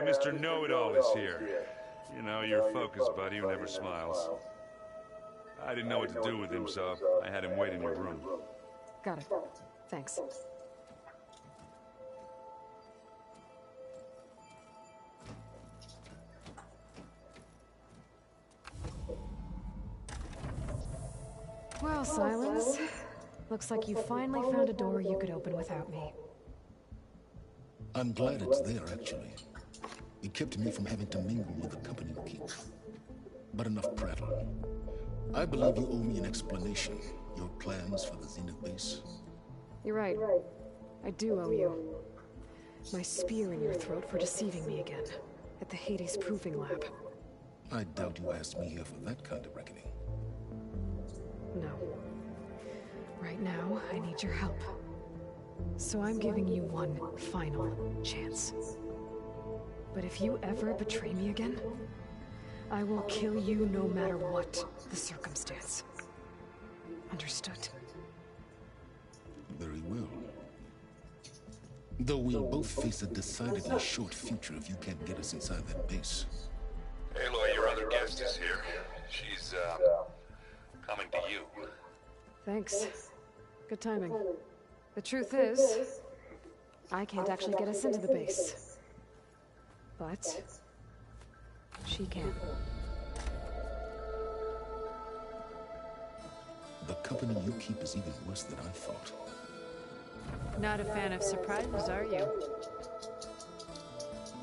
Mr. Know-It-All is here. You know, your focus buddy who never smiles. I didn't know what to do with him, so I had him wait in your room. Got it. Thanks. Well, Silas, looks like you finally found a door you could open without me. I'm glad it's there, actually. It kept me from having to mingle with the company you keep. But enough prattle. I believe you owe me an explanation. Your plans for the Zenith base. You're right. I do owe you. My spear in your throat for deceiving me again. At the Hades Proving Lab. I doubt you asked me here for that kind of reckoning. No. Right now, I need your help. So I'm giving you one final chance. But if you ever betray me again, I will kill you no matter what the circumstance. Understood? Very well. Though we'll both face a decidedly short future if you can't get us inside that base. Aloy, your other guest is here. She's, coming to you. Thanks. Good timing. The truth is, I can't actually get us into the base. But she can. The company you keep is even worse than I thought. Not a fan of surprises, are you?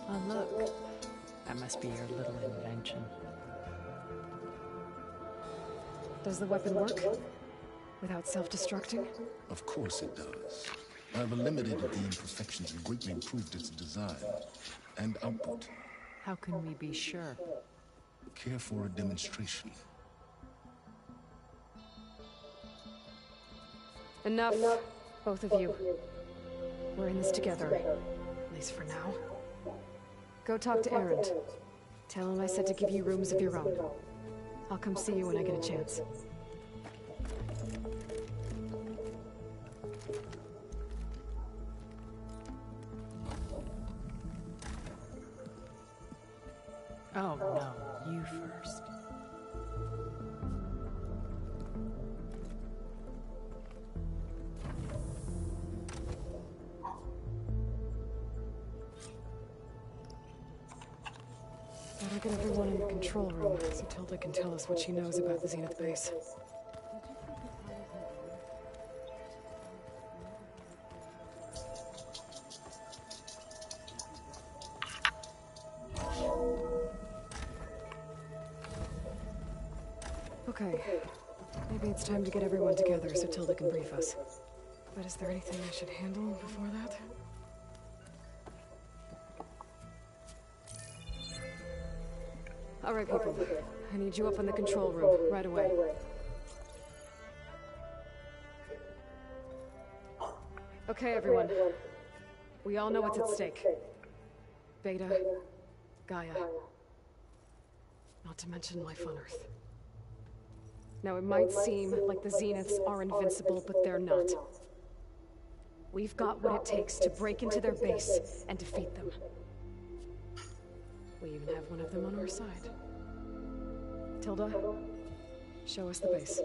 Oh, look. That must be your little invention. Does the weapon work? Without self-destructing? Of course it does. I've eliminated the imperfections and greatly improved its design and output. How can we be sure? Care for a demonstration? Enough, both of you. We're in this together, at least for now. Go talk to Erend. Tell him I said to give you rooms of your own. I'll come see you when I get a chance. Oh, no, you first. Better get everyone in the control room so Tilda can tell us what she knows about the Zenith base. Okay. Maybe it's time to get everyone together so Tilda can brief us. But is there anything I should handle before that? All right, people. I need you up in the control room right away. Okay, everyone. We all know what's at stake. Beta, Gaia. Not to mention life on Earth. Now, it might seem like the Zeniths are invincible, but they're not. We've got what it takes to break into their base and defeat them. We even have one of them on our side. Tilda, show us the base.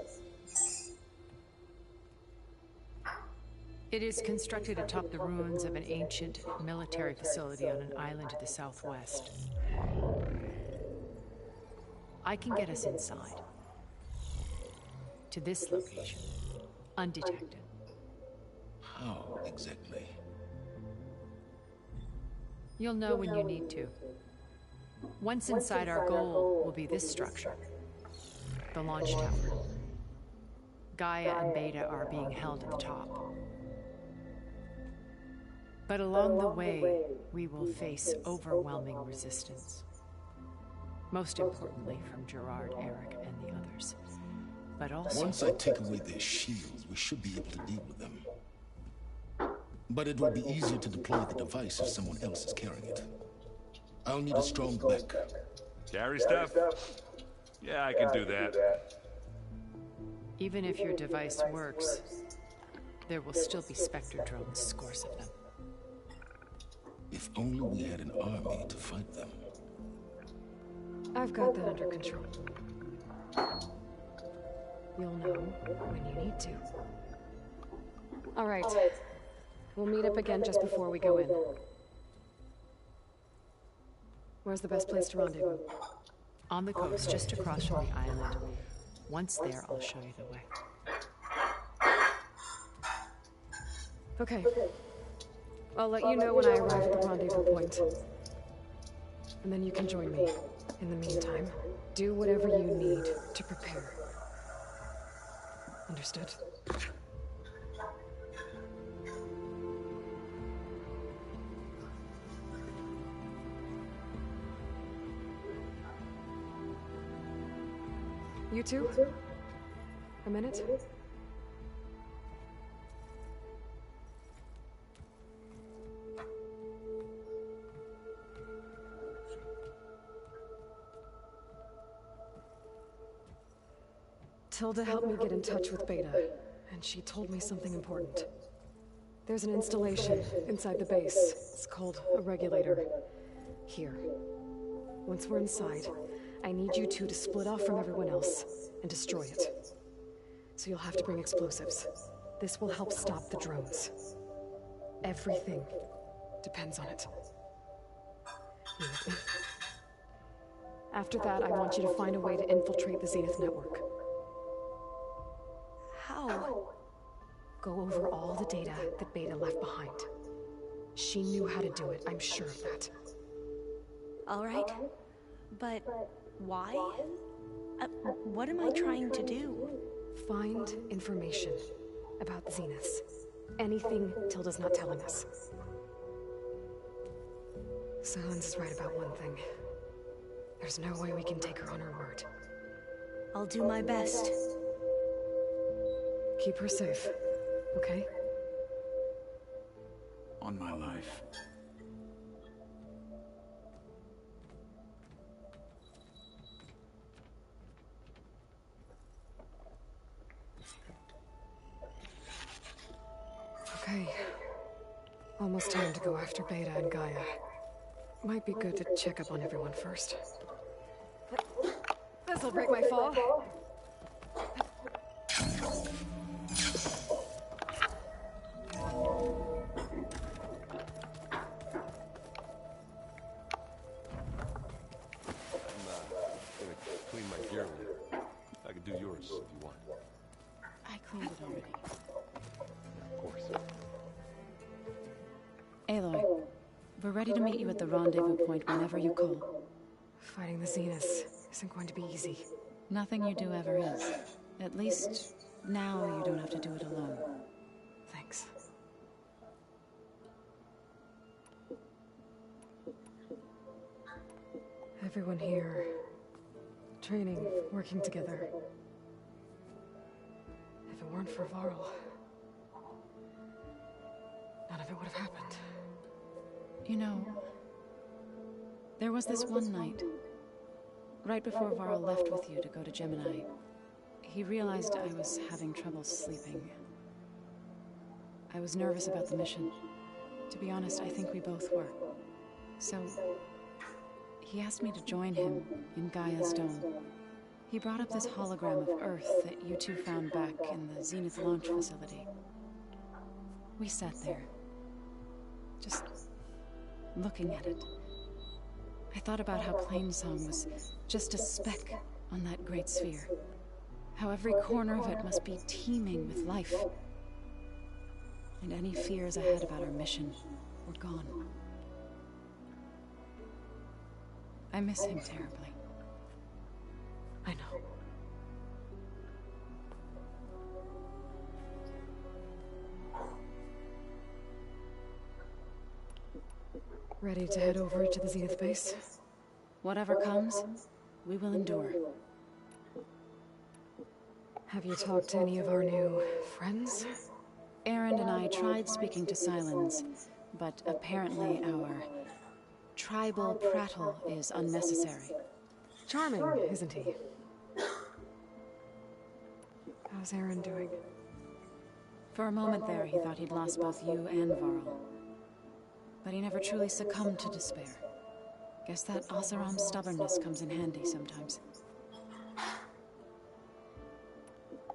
It is constructed atop the ruins of an ancient military facility on an island to the southwest. I can get us inside. To this location, undetected. How exactly? You'll know when you need to. Once inside, our goal will be this structure, the launch tower. Gaia and Beta are being held at the top. But along the way, we will face overwhelming resistance. Most importantly from Gerard, Eric, and the others. But also... Once I take away their shields, we should be able to deal with them. But it will be easier to deploy the device if someone else is carrying it. I'll need a strong back. Carry stuff? Yeah, I can do that. Even if your device works, there will still be Spectre drones, scores of them. If only we had an army to fight them. I've got that under control. You'll know when you need to. All right. We'll meet up again just before we go in. Where's the best place to rendezvous? On the coast, just across from the island. Once there, I'll show you the way. Okay. I'll let you know when I arrive at the rendezvous point. And then you can join me. In the meantime, do whatever you need to prepare. Understood? You two? A minute? Tilda helped me get in touch with Beta, and she told me something important. There's an installation inside the base. It's called a regulator. Here. Once we're inside, I need you two to split off from everyone else and destroy it. So you'll have to bring explosives. This will help stop the drones. Everything depends on it. You with me? After that, I want you to find a way to infiltrate the Zenith network. How? Go over all the data that Beta left behind. She knew how to do it, I'm sure of that. All right. But why? What am I trying to do? Find information about the Zeniths. Anything Tilda's not telling us. Silence is right about one thing. There's no way we can take her on her word. I'll do my best. Keep her safe, okay? On my life. Okay. Almost time to go after Beta and Gaia. Might be good to check up on everyone first. This'll break my fall. Clean my gear later. I could do yours if you want. I cleaned it already. Of course. Aloy, we're ready to meet you at the rendezvous point whenever you call. Fighting the Zeniths isn't going to be easy. Nothing you do ever is. At least, now you don't have to do it alone. Thanks. Everyone here, training, working together. If it weren't for Varl, none of it would have happened. You know, there was this one night, right before Varl left with you to go to Gemini. He realized I was having trouble sleeping. I was nervous about the mission. To be honest, I think we both were. So, he asked me to join him in Gaia's dome. He brought up this hologram of Earth that you two found back in the Zenith launch facility. We sat there, just looking at it. I thought about how Plainsong was just a speck on that great sphere. How every corner of it must be teeming with life. And any fears I had about our mission were gone. I miss him terribly. I know. Ready to head over to the Zenith base? Whatever comes, we will endure. Have you talked to any of our new friends? Erend and I tried speaking to Silence, but apparently our tribal prattle is unnecessary. Charming, isn't he? How's Erend doing? For a moment there, he thought he'd lost both you and Varl. but he never truly succumbed to despair. Guess that Oseram's stubbornness comes in handy sometimes.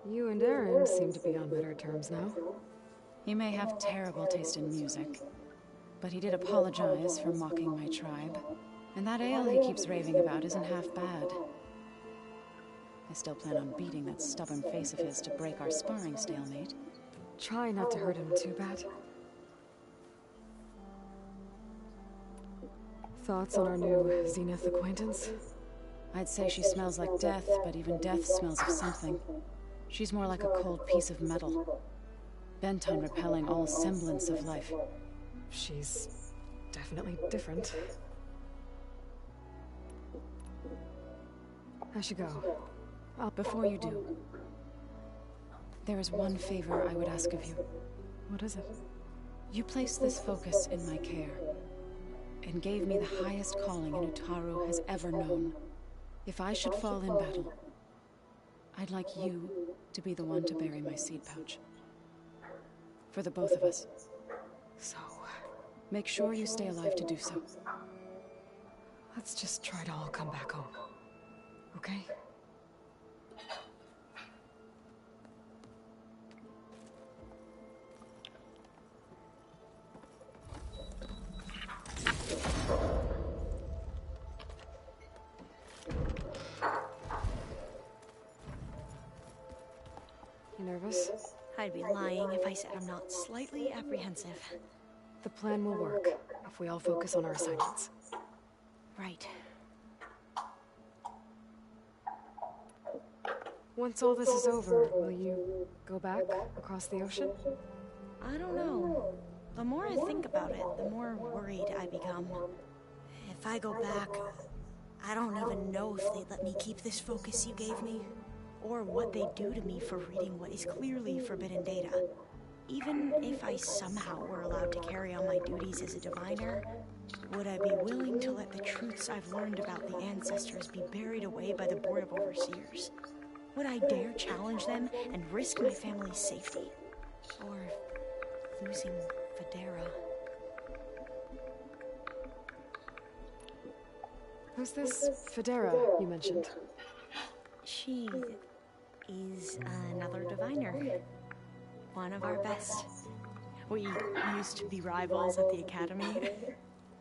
You and Aaron seem to be on better terms now. He may have terrible taste in music, but he did apologize for mocking my tribe. And that ale he keeps raving about isn't half bad. I still plan on beating that stubborn face of his to break our sparring stalemate. Try not to hurt him too bad. Thoughts on our new Zenith acquaintance? I'd say she smells like death, but even death smells of something. She's more like a cold piece of metal, bent on repelling all semblance of life. She's definitely different. I should go. Before you do, there is one favor I would ask of you. What is it? You placed this focus in my care, and gave me the highest calling an Utaru has ever known. If I should fall in battle, I'd like you to be the one to bury my seed pouch. For the both of us. So, make sure you stay alive to do so. let's just try to all come back home. Okay? You nervous? I'd be lying if I said I'm not slightly apprehensive. The plan will work if we all focus on our assignments. Right. Once all this is over, will you go back across the ocean? I don't know. The more I think about it, the more worried I become. If I go back, I don't even know if they'd let me keep this focus you gave me, or what they'd do to me for reading what is clearly forbidden data. Even if I somehow were allowed to carry on my duties as a diviner, would I be willing to let the truths I've learned about the ancestors be buried away by the Board of Overseers? Would I dare challenge them and risk my family's safety? Or losing Federa? Who's this Federa you mentioned? She is another diviner. One of our best. We used to be rivals at the academy.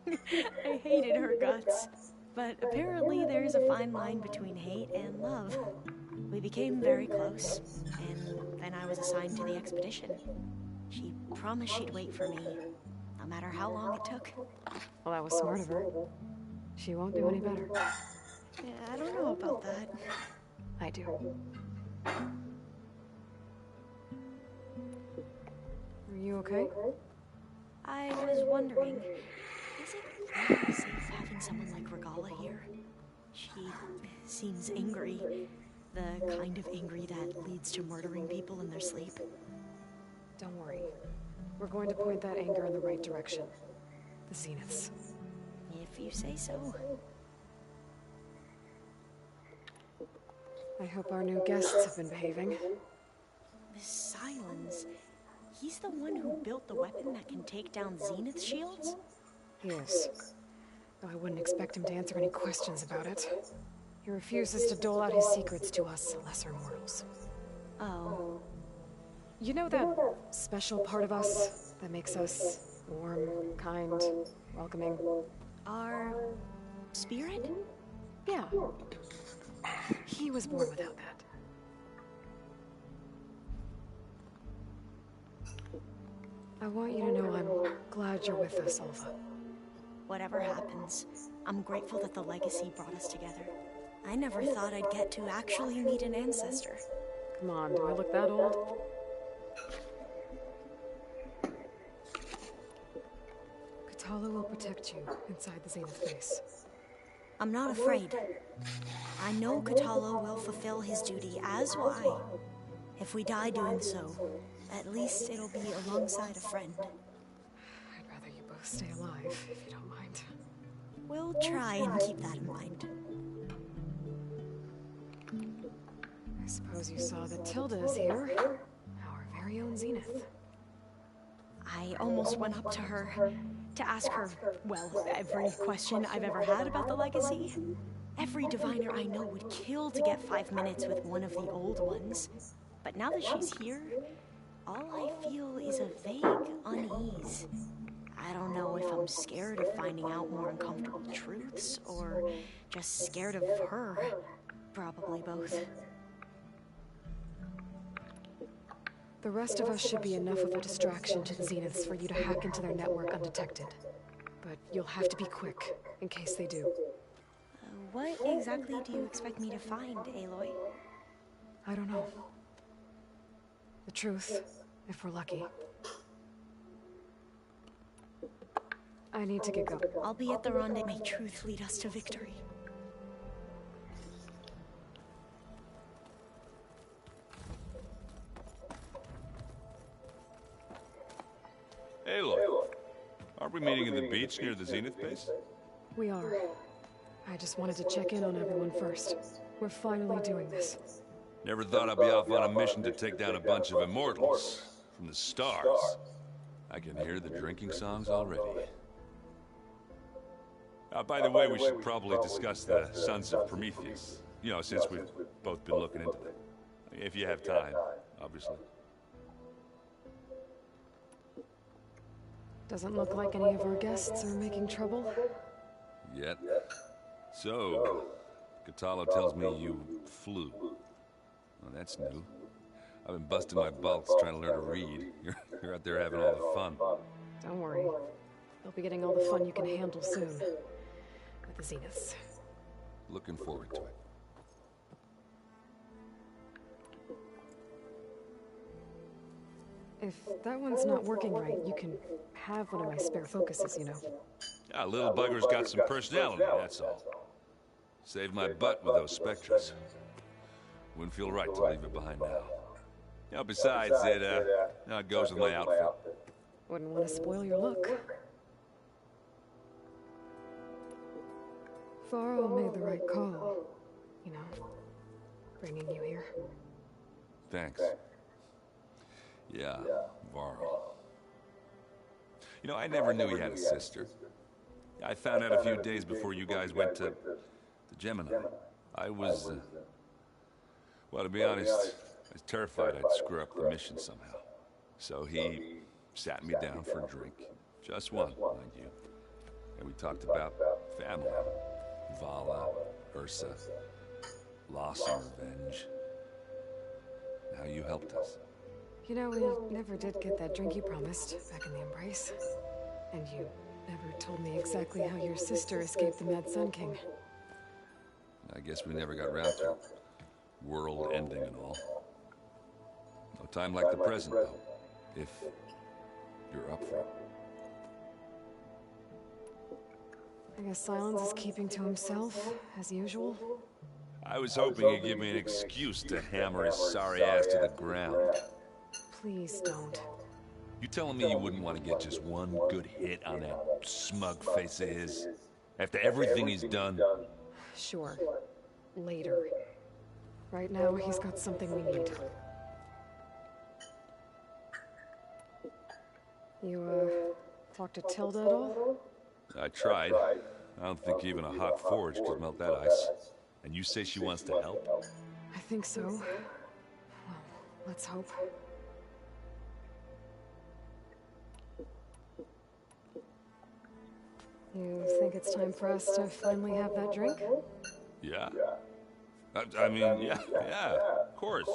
I hated her guts. But apparently there's a fine line between hate and love. We became very close, and then I was assigned to the expedition. She promised she'd wait for me, no matter how long it took. Well, that was smart of her. She won't do any better. Yeah, I don't know about that. I do. Are you okay? I was wondering, is it really safe having someone like Regala here? She seems angry. The kind of angry that leads to murdering people in their sleep. Don't worry. We're going to point that anger in the right direction. The Zeniths. If you say so. I hope our new guests have been behaving. Miss Silence. He's the one who built the weapon that can take down Zenith shields? He is. Though I wouldn't expect him to answer any questions about it. He refuses to dole out his secrets to us lesser mortals. Oh. You know that special part of us that makes us warm, kind, welcoming? Our spirit? Yeah. He was born without that. I want you to know I'm glad you're with us, Olva. Whatever happens, I'm grateful that the legacy brought us together. I never thought I'd get to actually meet an ancestor. Come on, do I look that old? Katala will protect you inside the Zenith base. I'm not afraid. I know Katala will fulfill his duty, as will I. If we die doing so, at least it'll be alongside a friend. I'd rather you both stay alive, if you don't mind. We'll try and keep that in mind. I suppose you saw that Tilda is here. Our very own Zenith. I almost went up to her, To ask her, well, every question I've ever had about the legacy. Every diviner I know would kill to get 5 minutes with one of the old ones. But now that she's here, all I feel is a vague unease. I don't know if I'm scared of finding out more uncomfortable truths, or just scared of her. Probably both. The rest of us should be enough of a distraction to the Zeniths for you to hack into their network undetected. But you'll have to be quick, in case they do. What exactly do you expect me to find, Aloy? I don't know. The truth, if we're lucky. I need to get going. I'll be at the rendezvous. May truth lead us to victory. Aloy, aren't we meeting at the beach near the Zenith base? We are. I just wanted to check in on everyone first. We're finally doing this. Never thought I'd be off on a mission to take down a bunch of immortals from the stars. I can hear the drinking songs already. By the way, we should probably discuss the Sons of Prometheus. You know, since we've both been looking into them. If you have time, obviously. Doesn't look like any of our guests are making trouble. Yet. So, Katala tells me you flew. Well, that's new. I've been busting my balls trying to learn to read. You're out there having all the fun. Don't worry. You'll be getting all the fun you can handle soon. With the Zeniths. Looking forward to it. If that one's not working right, you can have one of my spare focuses, you know. Yeah, little bugger's got some personality, that's all. Saved my butt with those spectras. Wouldn't feel right to leave it behind now. You know, besides, it goes with my outfit. Wouldn't want to spoil your look. Varl made the right call. You know, bringing you here. Thanks. Yeah, Varl. You know, I never knew he had a sister. I found out a few days before you guys went to Gemini. I was, well, to be honest, I was terrified I'd screw up the mission somehow. So he sat me down for a drink. Just one, mind you. And we talked about family. Vala, Ursa, loss and revenge. How you helped us. You know, we never did get that drink you promised back in the Embrace. And you never told me exactly how your sister escaped the Mad Sun King. I guess we never got around to it. World ending and all. No time like the present, though. If you're up for it. I guess Silence is keeping to himself, as usual. I was hoping you'd give me an excuse to hammer his sorry ass to the ground. Please don't. You telling me you wouldn't want to get just one good hit on that smug face of his? After everything he's done? Sure. Later. Right now, he's got something we need. You, talked to Tilda at all? I tried. I don't think even a hot forge could melt that ice. And you say she wants to help? I think so. Well, let's hope. You think it's time for us to finally have that drink? Yeah. I mean, yeah, of course.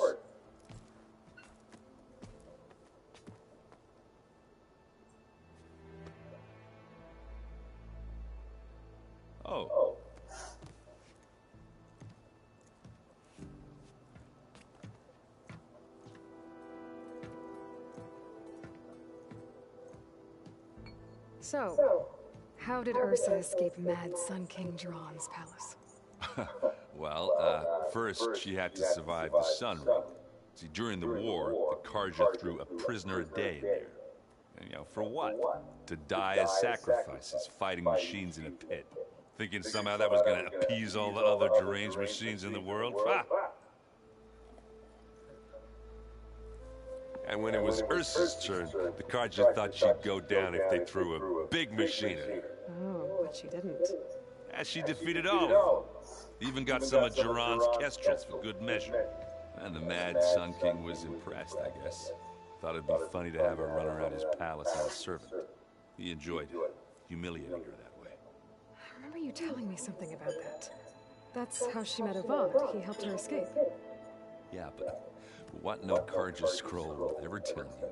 Oh. So, how did Ursa escape Mad Sun King Dron's palace? Well, first she had to survive the sun ring. See, during the war, the Karja threw a prisoner a day in there. And, you know, for what? To die as sacrifices, fighting machines in a pit. Thinking somehow that was gonna appease all the other deranged machines in the world? Ha! And when it was Ursa's turn, the Carja thought she'd go down if they threw a big machine at her. Oh, but she didn't. And she defeated all of them. Even got some of Duran's kestrels for good measure. And the mad Sun King was impressed, I guess. Thought it'd be funny to have her run around his palace as a servant. He enjoyed humiliating her that way. I remember you telling me something about that. That's how she met Avad. He helped her escape. Yeah, but what no Carja scroll will ever tell you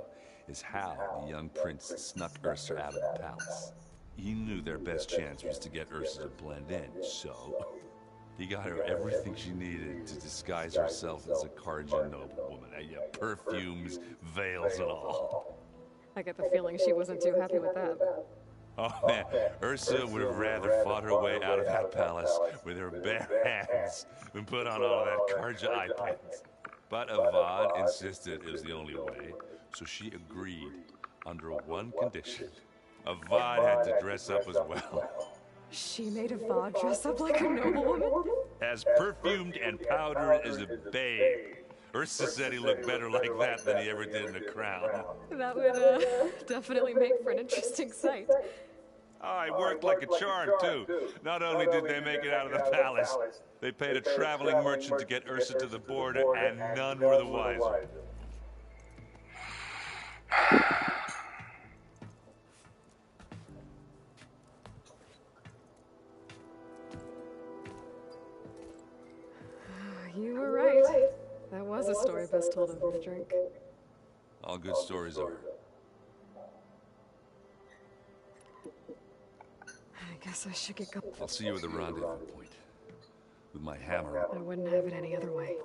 is how the young prince snuck Ursa out of the palace. He knew their best chance was to get Ursa to blend in, so he got her everything she needed to disguise herself as a Carja noblewoman. Yeah, perfumes, veils, and all. I get the feeling she wasn't too happy with that. Oh man, Ursa would have rather fought her way out of that palace with her bare hands than put on all of that Carja eye patch. But Avad insisted it was the only way, so she agreed under one condition. Avad had to dress up as well. She made Avad dress up like a noblewoman? As perfumed and powdered as a babe. Ursa said he looked better like that than he ever did in a crown. That would definitely make for an interesting sight. Oh, it worked like a charm, too. Not only did they make it out of the palace, they paid a traveling merchant to get Ursa to the border, and none were the wiser. You were right. That was a story best told over a drink. All good stories are. I guess I should get going. I'll see you at the rendezvous point. With my hammer. I wouldn't have it any other way.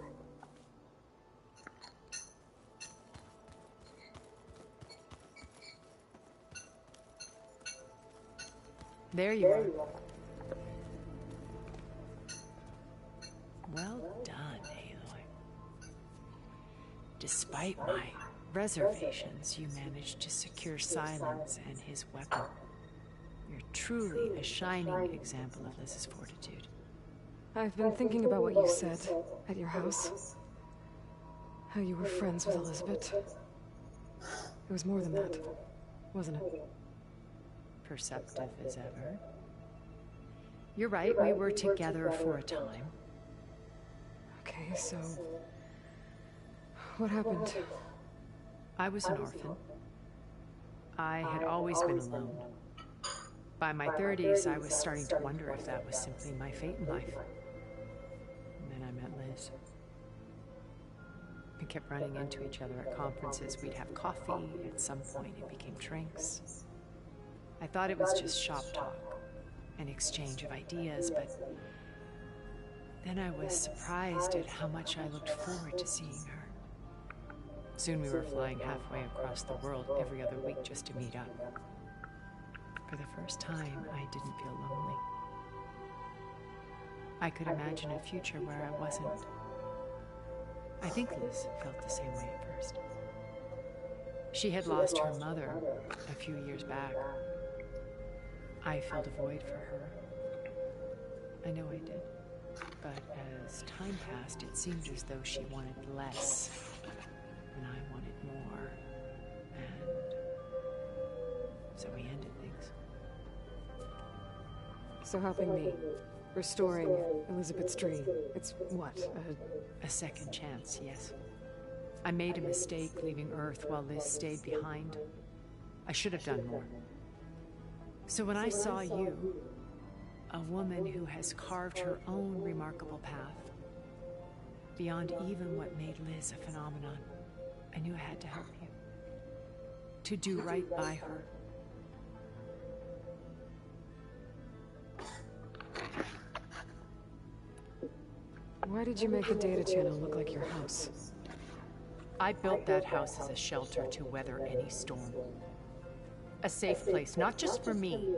There you are. Well done, Aloy. Despite my reservations, you managed to secure Silence and his weapon. You're truly a shining example of Liz's fortitude. I've been thinking about what you said at your house. How you were friends with Elizabeth. It was more than that, wasn't it? Perceptive as ever. You're right, we were together for a time. Okay, so... what happened? I was an orphan. I had always been alone. By my 30s, I was starting to wonder if that was simply my fate in life. And then I met Liz. We kept running into each other at conferences. We'd have coffee. At some point, it became drinks. I thought it was just shop talk, an exchange of ideas, but then I was surprised at how much I looked forward to seeing her. Soon we were flying halfway across the world every other week just to meet up. For the first time, I didn't feel lonely. I could imagine a future where I wasn't. I think Liz felt the same way at first. She had lost her mother a few years back. I filled a void for her. I know I did. But as time passed, it seemed as though she wanted less, and I wanted more. And so we ended things. So helping me, restoring Elizabeth's dream, it's what, a second chance, yes. I made a mistake leaving Earth while Liz stayed behind. I should have done more. So when I saw you, a woman who has carved her own remarkable path, beyond even what made Liz a phenomenon, I knew I had to help you. To do right by her. Why did you make the data channel look like your house? I built that house as a shelter to weather any storm. A safe place, not just for me,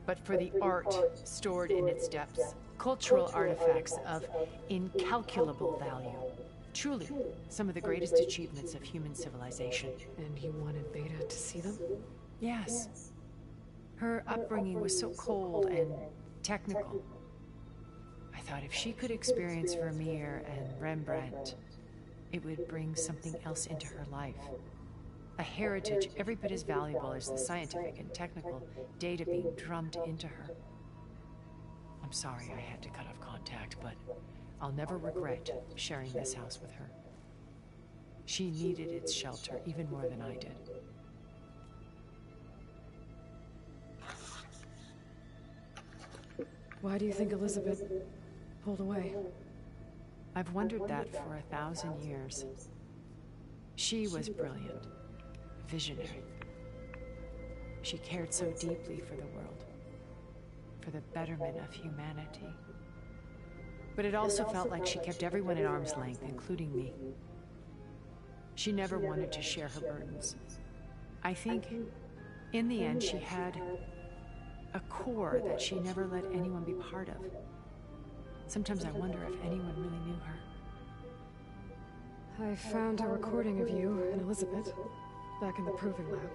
but for the art stored in its depths. Cultural artifacts of incalculable value. Truly, some of the greatest achievements of human civilization. And you wanted Beta to see them? Yes. Her upbringing was so cold and technical. I thought if she could experience Vermeer and Rembrandt, it would bring something else into her life. A heritage every bit as valuable as the scientific and technical data being drummed into her. I'm sorry I had to cut off contact, but I'll never regret sharing this house with her. She needed its shelter even more than I did. Why do you think Elizabeth pulled away? I've wondered that for 1,000 years. She was brilliant, visionary. She cared so deeply for the world, for the betterment of humanity. But it also felt like she kept everyone at arm's length, including me. She never wanted to share her burdens. I think, in the end, she had a core that she never let anyone be part of. Sometimes I wonder if anyone really knew her. I found a recording of you and Elizabeth back in the proving lab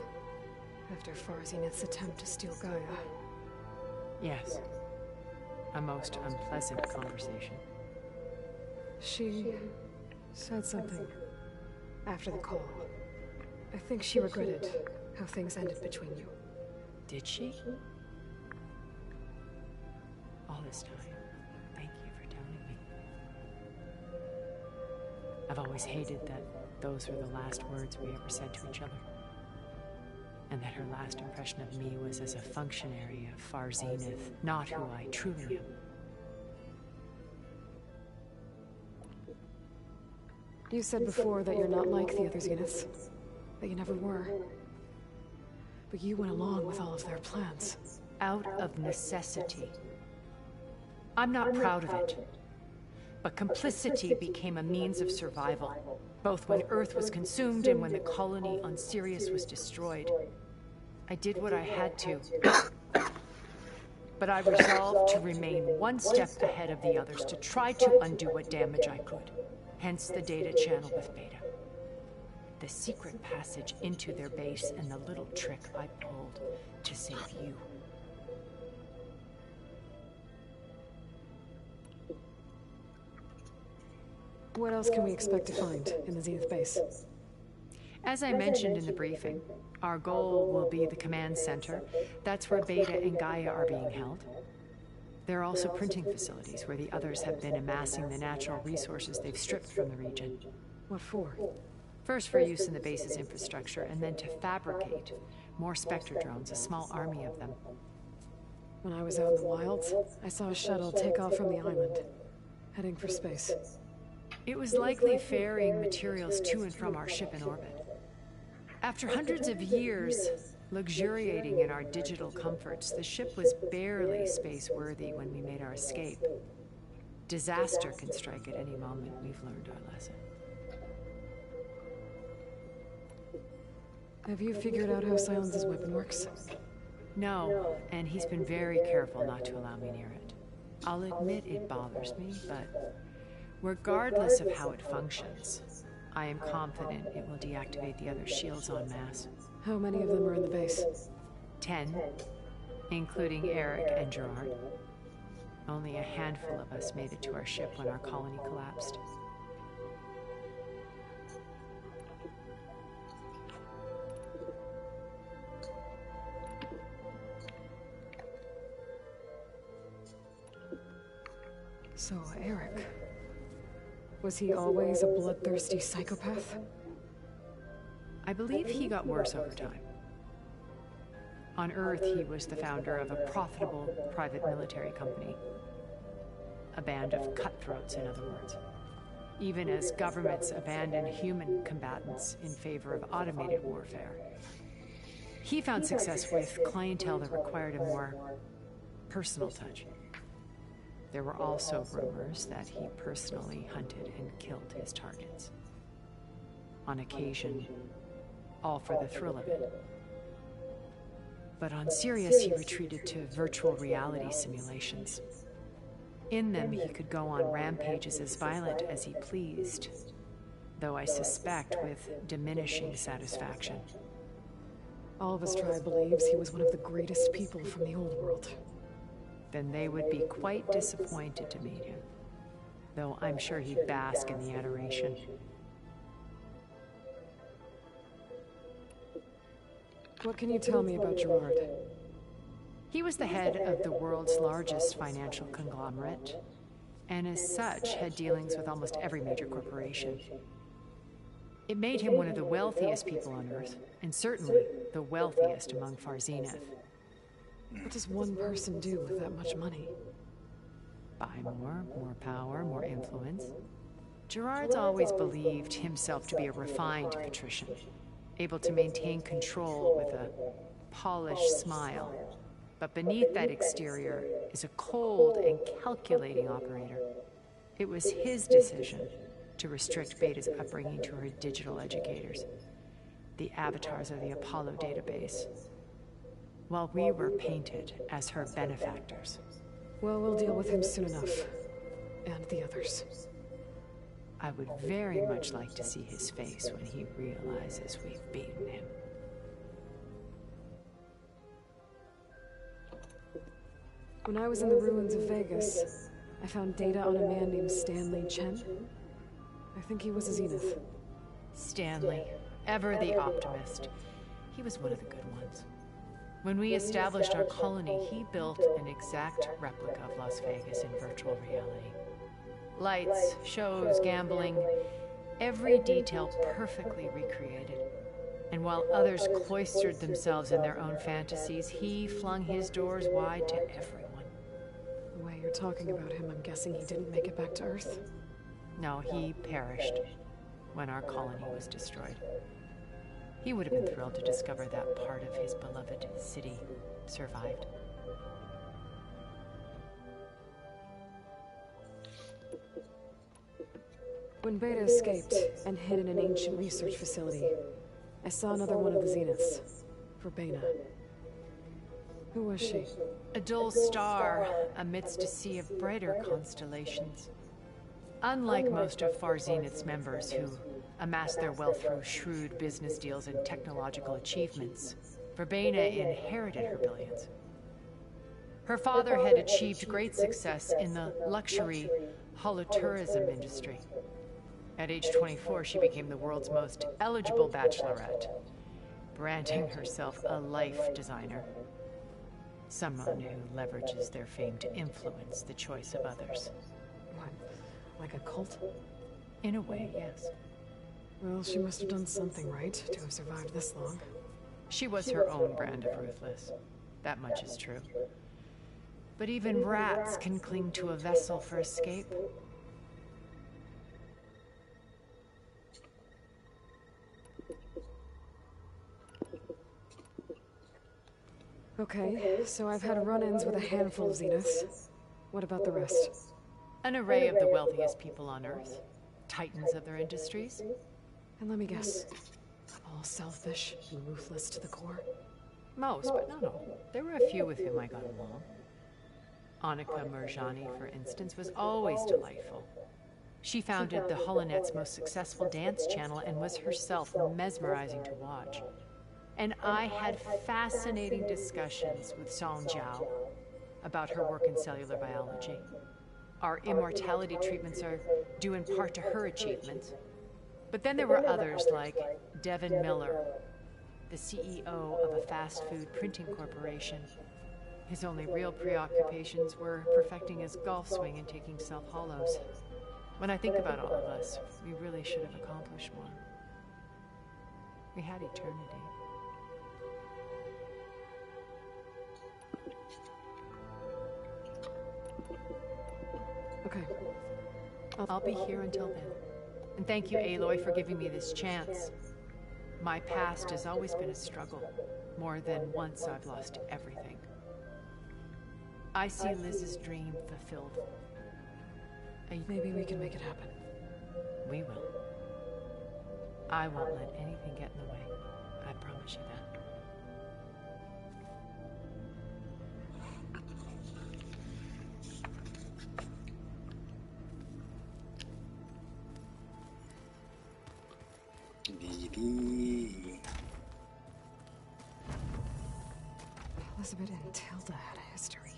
after Farzineth's attempt to steal Gaia. Yes. A most unpleasant conversation. She said something after the call. I think she regretted how things ended between you. Did she? All this time, thank you for telling me. I've always hated that those were the last words we ever said to each other. And that her last impression of me was as a functionary of Farzineth, not who I truly am. You said before that you're not like the other Zeniths, that you never were. But you went along with all of their plans. Out of necessity. I'm not proud of it. But complicity became a means of survival, both when Earth was consumed and when the colony on Sirius was destroyed. I did what I had to. But I resolved to remain one step ahead of the others, to try to undo what damage I could. Hence the data channel with Beta. The secret passage into their base and the little trick I pulled to save you. What else can we expect to find in the Zenith base? As I mentioned in the briefing, our goal will be the command center. That's where Beta and Gaia are being held. There are also printing facilities where the others have been amassing the natural resources they've stripped from the region. What for? First for use in the base's infrastructure, and then to fabricate more Spectre drones, a small army of them. When I was out in the wilds, I saw a shuttle take off from the island, heading for space. It was likely ferrying materials to and from our ship in orbit. After hundreds of years luxuriating in our digital comforts, the ship was barely space-worthy when we made our escape. Disaster can strike at any moment. We've learned our lesson. Have you figured out how Silence's weapon works? No, and he's been very careful not to allow me near it. I'll admit it bothers me, but regardless of how it functions, I am confident it will deactivate the other shields en masse. How many of them are in the base? 10, including Eric and Gerard. Only a handful of us made it to our ship when our colony collapsed. So, Eric... was he always a bloodthirsty psychopath? I believe he got worse over time. On Earth, he was the founder of a profitable private military company. A band of cutthroats, in other words. Even as governments abandoned human combatants in favor of automated warfare. He found success with clientele that required a more personal touch. There were also rumors that he personally hunted and killed his targets. On occasion, all for the thrill of it. But on Sirius, he retreated to virtual reality simulations. In them, he could go on rampages as violent as he pleased, though I suspect with diminishing satisfaction. All of his tribe believes he was one of the greatest people from the old world. Then they would be quite disappointed to meet him, though I'm sure he'd bask in the adoration. What can you tell me about Gerard? He was the head of the world's largest financial conglomerate, and as such had dealings with almost every major corporation. It made him one of the wealthiest people on Earth, and certainly the wealthiest among Far Zenith. What does one person do with that much money? Buy more power, more influence. Gerard's always believed himself to be a refined patrician, able to maintain control with a polished smile. But beneath that exterior is a cold and calculating operator. It was his decision to restrict Beta's upbringing to her digital educators, the avatars of the Apollo database, while we were painted as her benefactors. Well, we'll deal with him soon enough. And the others. I would very much like to see his face when he realizes we've beaten him. When I was in the ruins of Vegas, I found data on a man named Stanley Chen. I think he was a Zenith. Stanley, ever the optimist. He was one of the good ones. When we established our colony, he built an exact replica of Las Vegas in virtual reality. Lights, shows, gambling, every detail perfectly recreated. And while others cloistered themselves in their own fantasies, he flung his doors wide to everyone. The way you're talking about him, I'm guessing he didn't make it back to Earth? No, he perished when our colony was destroyed. He would have been thrilled to discover that part of his beloved city survived. When Beta escaped and hid in an ancient research facility, I saw another one of the Zeniths, Verbena. Who was she? A dull star amidst a sea of brighter constellations. Unlike most of Far Zenith's members who amassed their wealth through shrewd business deals and technological achievements, Verbena inherited her billions. Her father had achieved great success in the luxury holotourism industry. At age 24, she became the world's most eligible bachelorette, branding herself a life designer. Someone who leverages their fame to influence the choice of others. What, like a cult? In a way, yes. Well, she must have done something right to have survived this long. She was her own brand of ruthless. That much is true. But even rats can cling to a vessel for escape. Okay, so I've had run-ins with a handful of Zeniths. What about the rest? An array of the wealthiest people on Earth. Titans of their industries. And let me guess, all selfish and ruthless to the core? Most, but not all. There were a few with whom I got along. Annika Murjani, for instance, was always delightful. She founded the HoloNet's most successful dance channel and was herself mesmerizing to watch. And I had fascinating discussions with Song Jiao about her work in cellular biology. Our immortality treatments are due in part to her achievements. But then there were others like Devin Miller, the CEO of a fast food printing corporation. His only real preoccupations were perfecting his golf swing and taking self-hollows. When I think about all of us, we really should have accomplished more. We had eternity. Okay. I'll be here until then. And thank you, Aloy, for giving me this chance. My past has always been a struggle. More than once I've lost everything. I see Liz's dream fulfilled. Maybe we can make it happen. We will. I won't let anything get in the way. I promise you that. Elizabeth and Tilda had a history.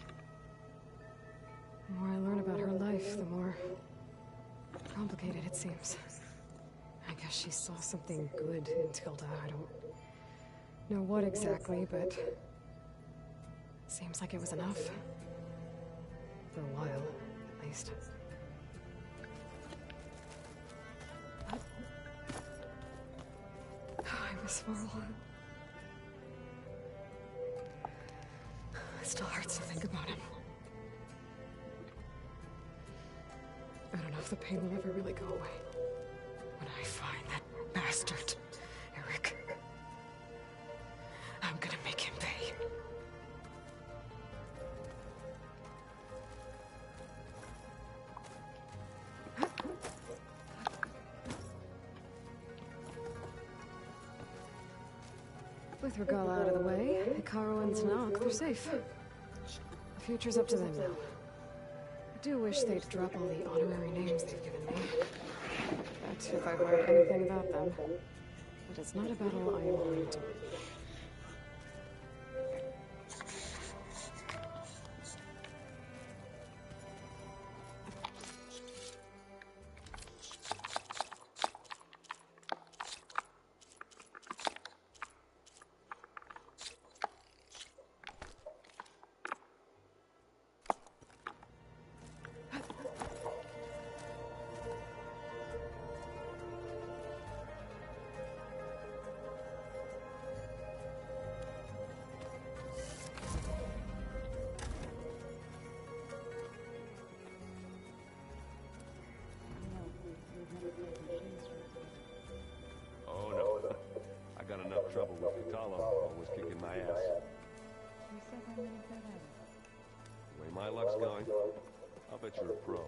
The more I learn about her life, the more complicated it seems. I guess she saw something good in Tilda. I don't know what exactly, but seems like it was enough. For a while, at least. I miss Varl. It still hurts to think about him. I don't know if the pain will ever really go away. When I find that bastard, Eric, I'm gonna make him pay. With Regala out of the way, Hikaru and Tanakh, they're safe. The future's up to them now. I do wish they'd drop all the honorary names they've given me. But if I've learned anything about them, it is not a battle I am willing to win. Oh no. I got enough trouble with Katala, always kicking my ass. The way my luck's going, I'll bet you're a pro.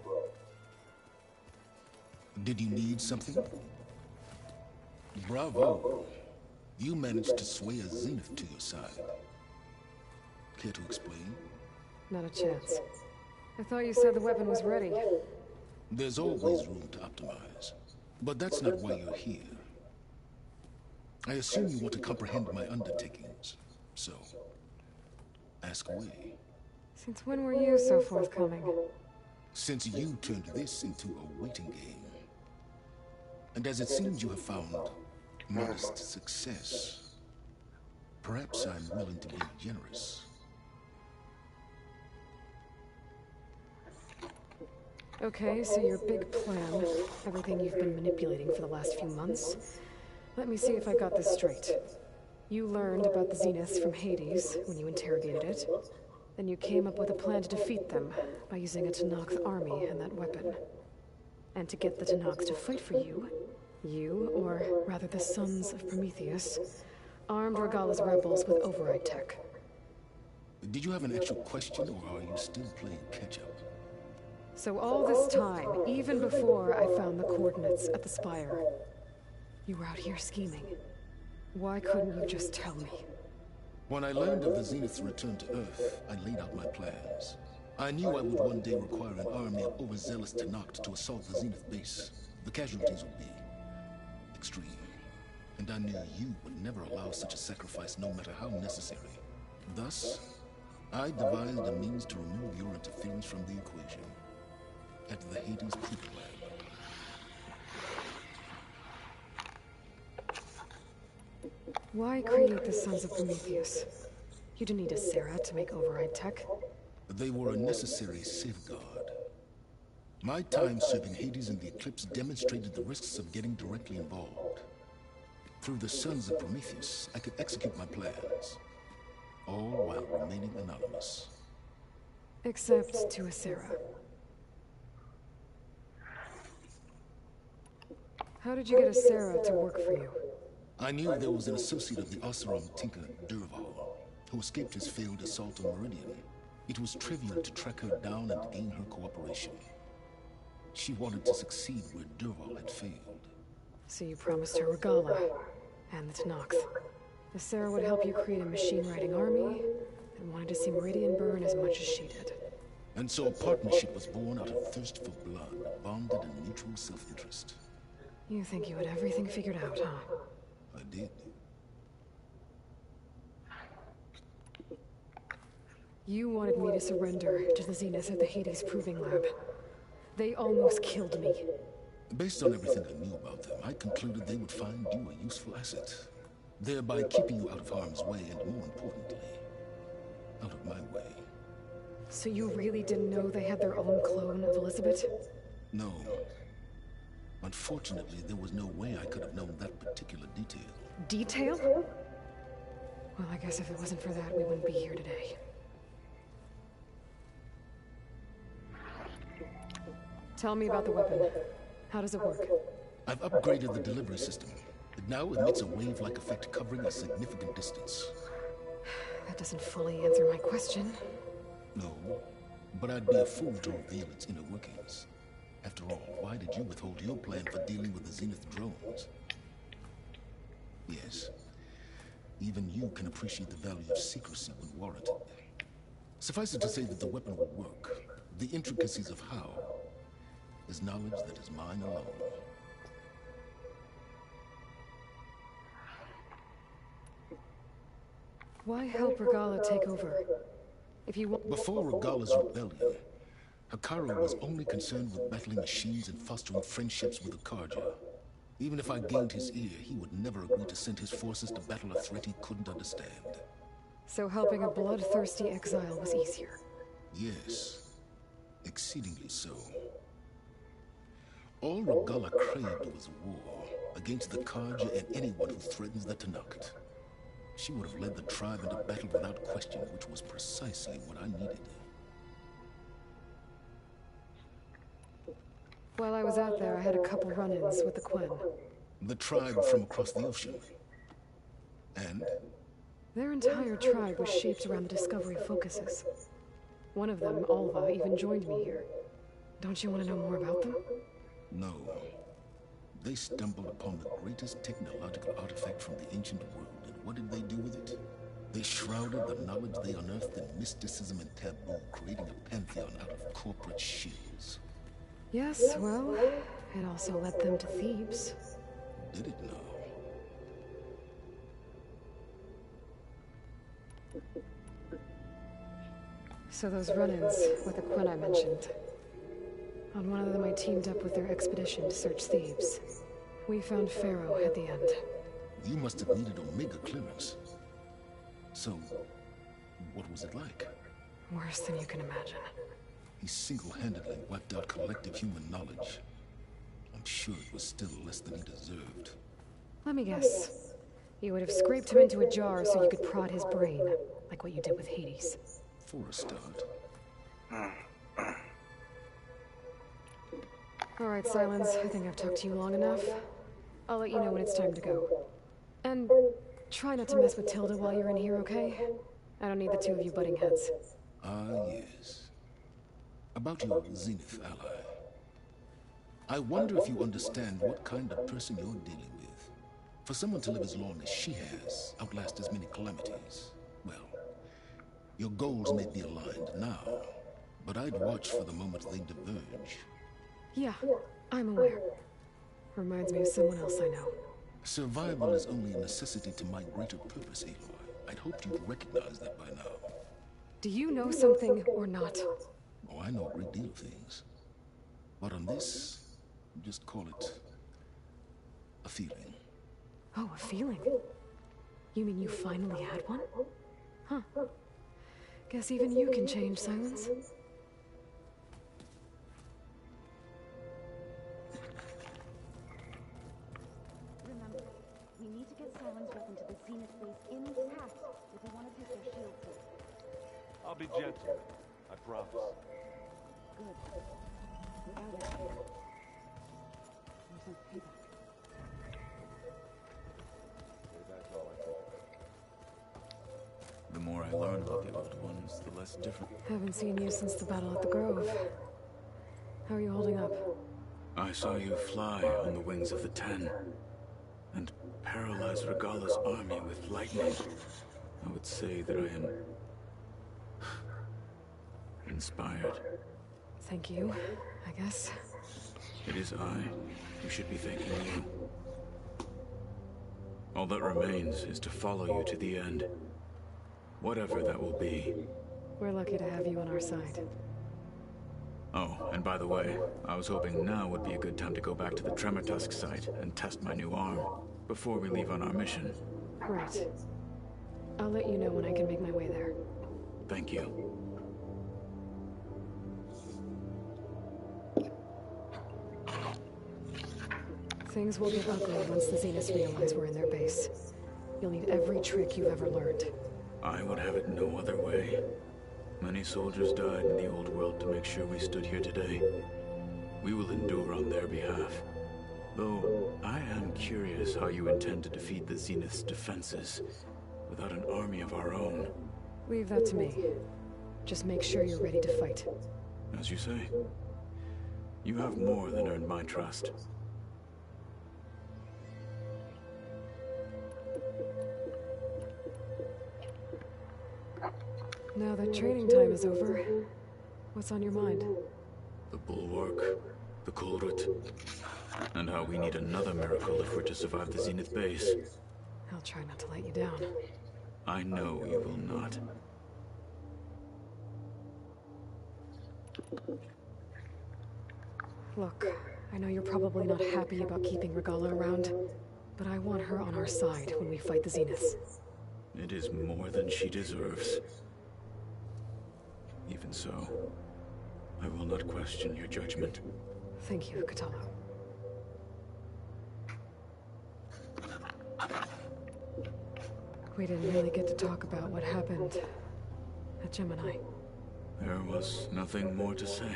Did you need something? Bravo. You managed to sway a Zenith to your side. Care to explain? Not a chance. I thought you said the weapon was ready. There's always room to optimize. But that's not why you're here. I assume you want to comprehend my undertakings. So, ask away. Since when were you so forthcoming? Since you turned this into a waiting game. And as it seems you have found modest success, perhaps I'm willing to be generous. Okay, so your big plan, everything you've been manipulating for the last few months. Let me see if I got this straight. You learned about the Zeniths from Hades when you interrogated it. Then you came up with a plan to defeat them by using a Tenakth army and that weapon. And to get the Tenakth to fight for you, or rather the Sons of Prometheus, armed Regala's rebels with override tech. Did you have an actual question, or are you still playing catch-up? So all this time, even before I found the coordinates at the Spire, you were out here scheming. Why couldn't you just tell me? When I learned of the Zenith's return to Earth, I laid out my plans. I knew I would one day require an army of overzealous Tenakth to assault the Zenith base. The casualties would be extreme. And I knew you would never allow such a sacrifice, no matter how necessary. Thus, I devised a means to remove your interference from the equation. At the Hades Proof Lab. Why create the Sons of Prometheus? You didn't need a Sarah to make override tech. They were a necessary safeguard. My time serving Hades in the Eclipse demonstrated the risks of getting directly involved. Through the Sons of Prometheus, I could execute my plans, all while remaining anonymous. Except to a Sarah. How did you get a Sarah to work for you? I knew there was an associate of the Oseram tinker, Durval, who escaped his failed assault on Meridian. It was trivial to track her down and gain her cooperation. She wanted to succeed where Durval had failed. So you promised her Regala, and the Tenakth. The Sarah would help you create a machine-riding army, and wanted to see Meridian burn as much as she did. And so a partnership was born out of thirst for blood, bonded in mutual self-interest. You think you had everything figured out, huh? I did. You wanted me to surrender to the Zenith at the Hades Proving Lab. They almost killed me. Based on everything I knew about them, I concluded they would find you a useful asset. thereby keeping you out of harm's way and, more importantly, out of my way. So you really didn't know they had their own clone of Elizabeth? No. Unfortunately, there was no way I could have known that particular detail. Detail? Well, I guess if it wasn't for that, we wouldn't be here today. Tell me about the weapon. How does it work? I've upgraded the delivery system. It now emits a wave-like effect covering a significant distance. That doesn't fully answer my question. No, but I'd be a fool to reveal its inner workings. After all, why did you withhold your plan for dealing with the Zenith drones? Yes, even you can appreciate the value of secrecy when warranted. Suffice it to say that the weapon will work. The intricacies of how is knowledge that is mine alone. Why help Regala take over? If you want... Before Regala's rebellion, Hikaru was only concerned with battling machines and fostering friendships with the Karja. Even if I gained his ear, he would never agree to send his forces to battle a threat he couldn't understand. So helping a bloodthirsty exile was easier? Yes, exceedingly so. All Regala craved was war against the Karja and anyone who threatens the Tanakh. She would have led the tribe into battle without question, which was precisely what I needed. While I was out there, I had a couple run-ins with the Quen. The tribe from across the ocean. And? Their entire tribe was shaped around the discovery of focuses. One of them, Alva, even joined me here. Don't you want to know more about them? No. They stumbled upon the greatest technological artifact from the ancient world, and what did they do with it? They shrouded the knowledge they unearthed in mysticism and taboo, creating a pantheon out of corporate shields. Yes, well, it also led them to Thebes. Did it now? So those run-ins with the Quen I mentioned. On one of them I teamed up with their expedition to search Thebes. We found Pharaoh at the end. You must have needed Omega clearance. So, what was it like? Worse than you can imagine. He single-handedly wiped out collective human knowledge. I'm sure it was still less than he deserved. Let me guess. You would have scraped him into a jar so you could prod his brain, like what you did with Hades. For a start. All right, Silence. I think I've talked to you long enough. I'll let you know when it's time to go. And try not to mess with Tilda while you're in here, okay? I don't need the two of you butting heads. Ah, yes. About your Zenith ally. I wonder if you understand what kind of person you're dealing with. For someone to live as long as she has, outlast as many calamities, well, your goals may be aligned now, but I'd watch for the moment they diverge. Yeah, I'm aware. Reminds me of someone else I know. Survival is only a necessity to my greater purpose, Aloy. I'd hoped you'd recognize that by now. Do you know something or not? Oh, I know a great deal of things. But on this, just call it a feeling. Oh, a feeling? You mean you finally had one? Huh. Guess even you can change, Silence. Remember, we need to get Silence up into the Zenith base intact if we want to take their shield through. I'll be gentle. I promise. Good. Without it, there's no payback. That's all I can. The more I learn about the Old Ones, the less different. Haven't seen you since the battle at the Grove. How are you holding up? I saw you fly on the wings of the Ten, and paralyze Regala's army with lightning. I would say that I am inspired. Thank you, I guess. It is I who should be thanking you. All that remains is to follow you to the end. Whatever that will be. We're lucky to have you on our side. Oh, and by the way, I was hoping now would be a good time to go back to the Tremor Tusk site and test my new arm, before we leave on our mission. Right. I'll let you know when I can make my way there. Thank you. Things will get ugly once the Zeniths realize we're in their base. You'll need every trick you've ever learned. I would have it no other way. Many soldiers died in the old world to make sure we stood here today. We will endure on their behalf. Though, I am curious how you intend to defeat the Zenith's defenses without an army of our own. Leave that to me. Just make sure you're ready to fight. As you say. You have more than earned my trust. Now that training time is over, what's on your mind? The Bulwark, the Kulrut, and how we need another miracle if we're to survive the Zenith base. I'll try not to let you down. I know you will not. Look, I know you're probably not happy about keeping Regala around, but I want her on our side when we fight the Zeniths. It is more than she deserves. Even so, I will not question your judgment. Thank you, Katala. We didn't really get to talk about what happened at Gemini. There was nothing more to say.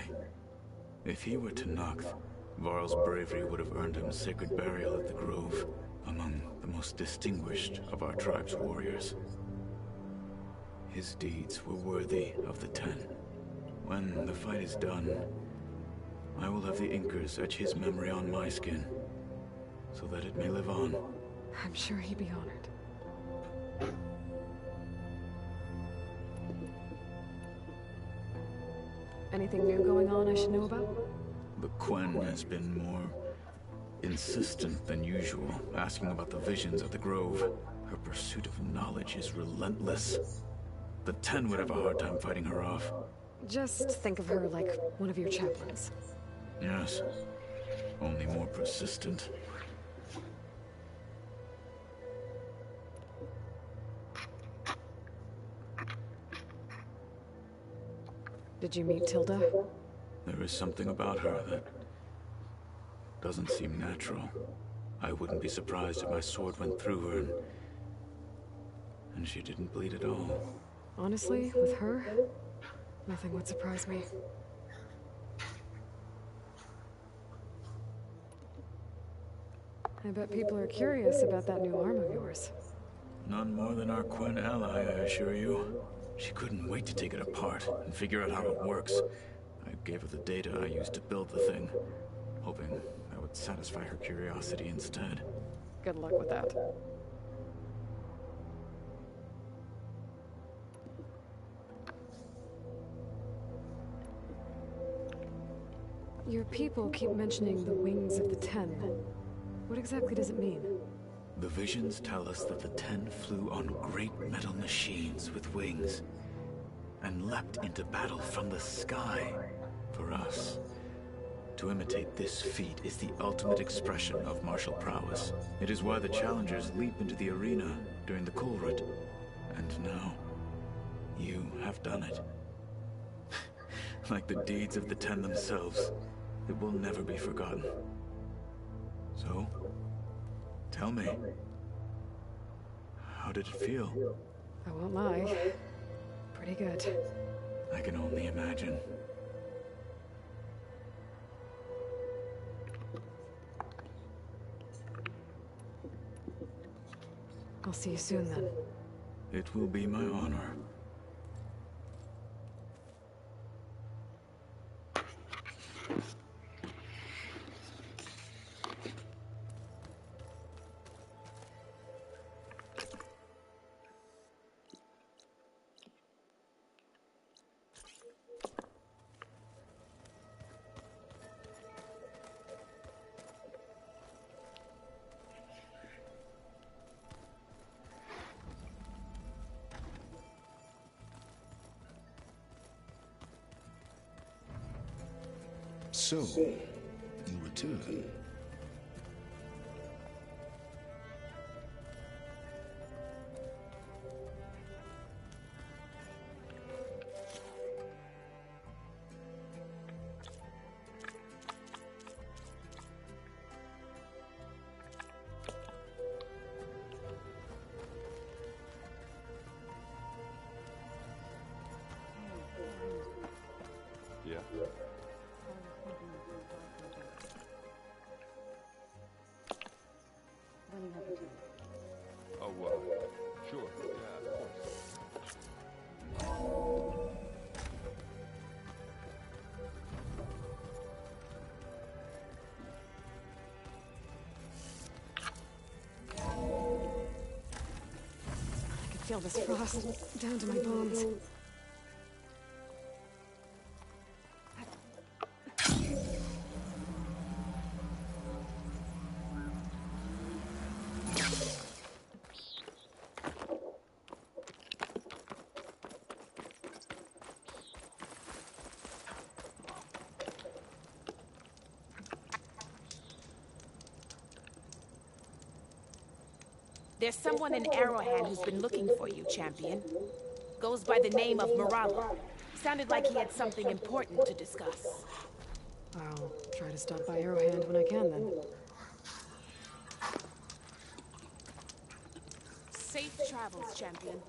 If he were to Noct, Varl's bravery would have earned him sacred burial at the Grove, among the most distinguished of our tribe's warriors. His deeds were worthy of the Ten. When the fight is done, I will have the Inkers etch his memory on my skin, so that it may live on. I'm sure he'd be honored. Anything new going on I should know about? The Quen has been more insistent than usual, asking about the visions at the Grove. Her pursuit of knowledge is relentless. The Ten would have a hard time fighting her off. Just think of her like one of your chaplains. Yes, only more persistent. Did you meet Tilda? There is something about her that doesn't seem natural. I wouldn't be surprised if my sword went through her and she didn't bleed at all. Honestly, with her, nothing would surprise me. I bet people are curious about that new arm of yours. None more than our Quen ally, I assure you. She couldn't wait to take it apart and figure out how it works. I gave her the data I used to build the thing, hoping that would satisfy her curiosity instead. Good luck with that. Your people keep mentioning the wings of the Ten. What exactly does it mean? The visions tell us that the Ten flew on great metal machines with wings and leapt into battle from the sky. For us, to imitate this feat is the ultimate expression of martial prowess. It is why the challengers leap into the arena during the Kulrut. And now, you have done it. Like the deeds of the Ten themselves, it will never be forgotten. So, tell me, how did it feel? I won't lie. Pretty good. I can only imagine. I'll see you soon then. It will be my honor. So, you return. Yeah? When you have the time. Oh, sure. Yeah, of course. I can feel this frost down to my bones. There's someone in Arrowhead who's been looking for you, champion. Goes by the name of Moralo. Sounded like he had something important to discuss. I'll try to stop by Arrowhand when I can, then. Safe travels, champion.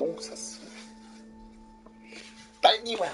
똥 쌌어. 딸기만.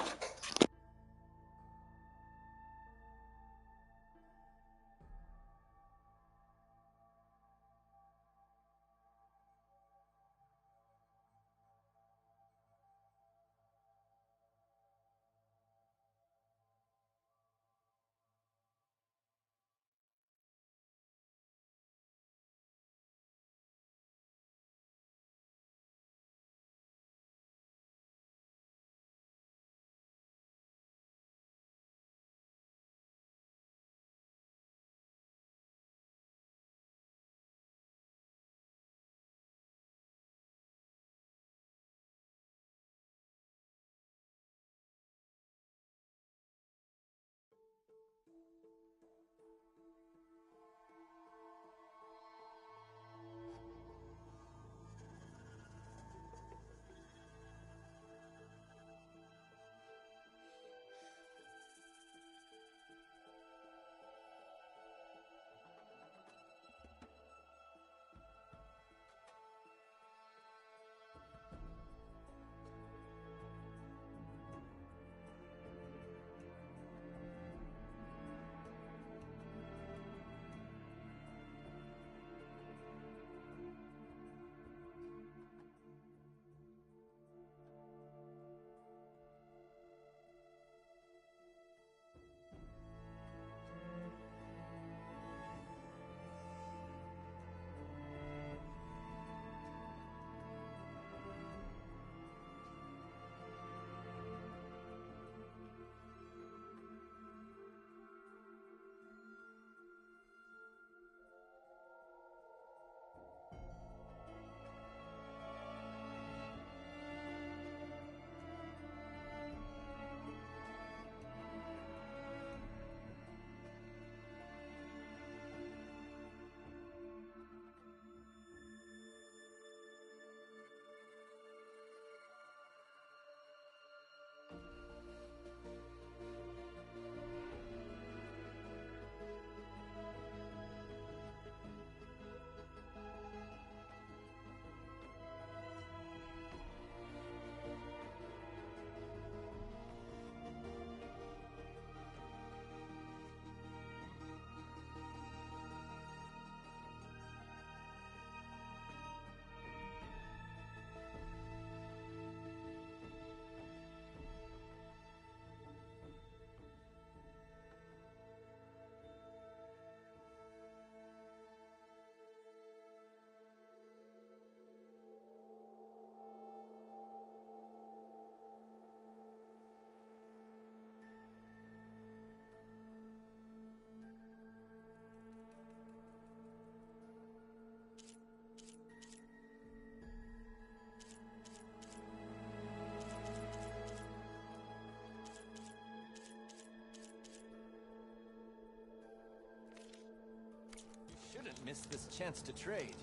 Shouldn't miss this chance to trade.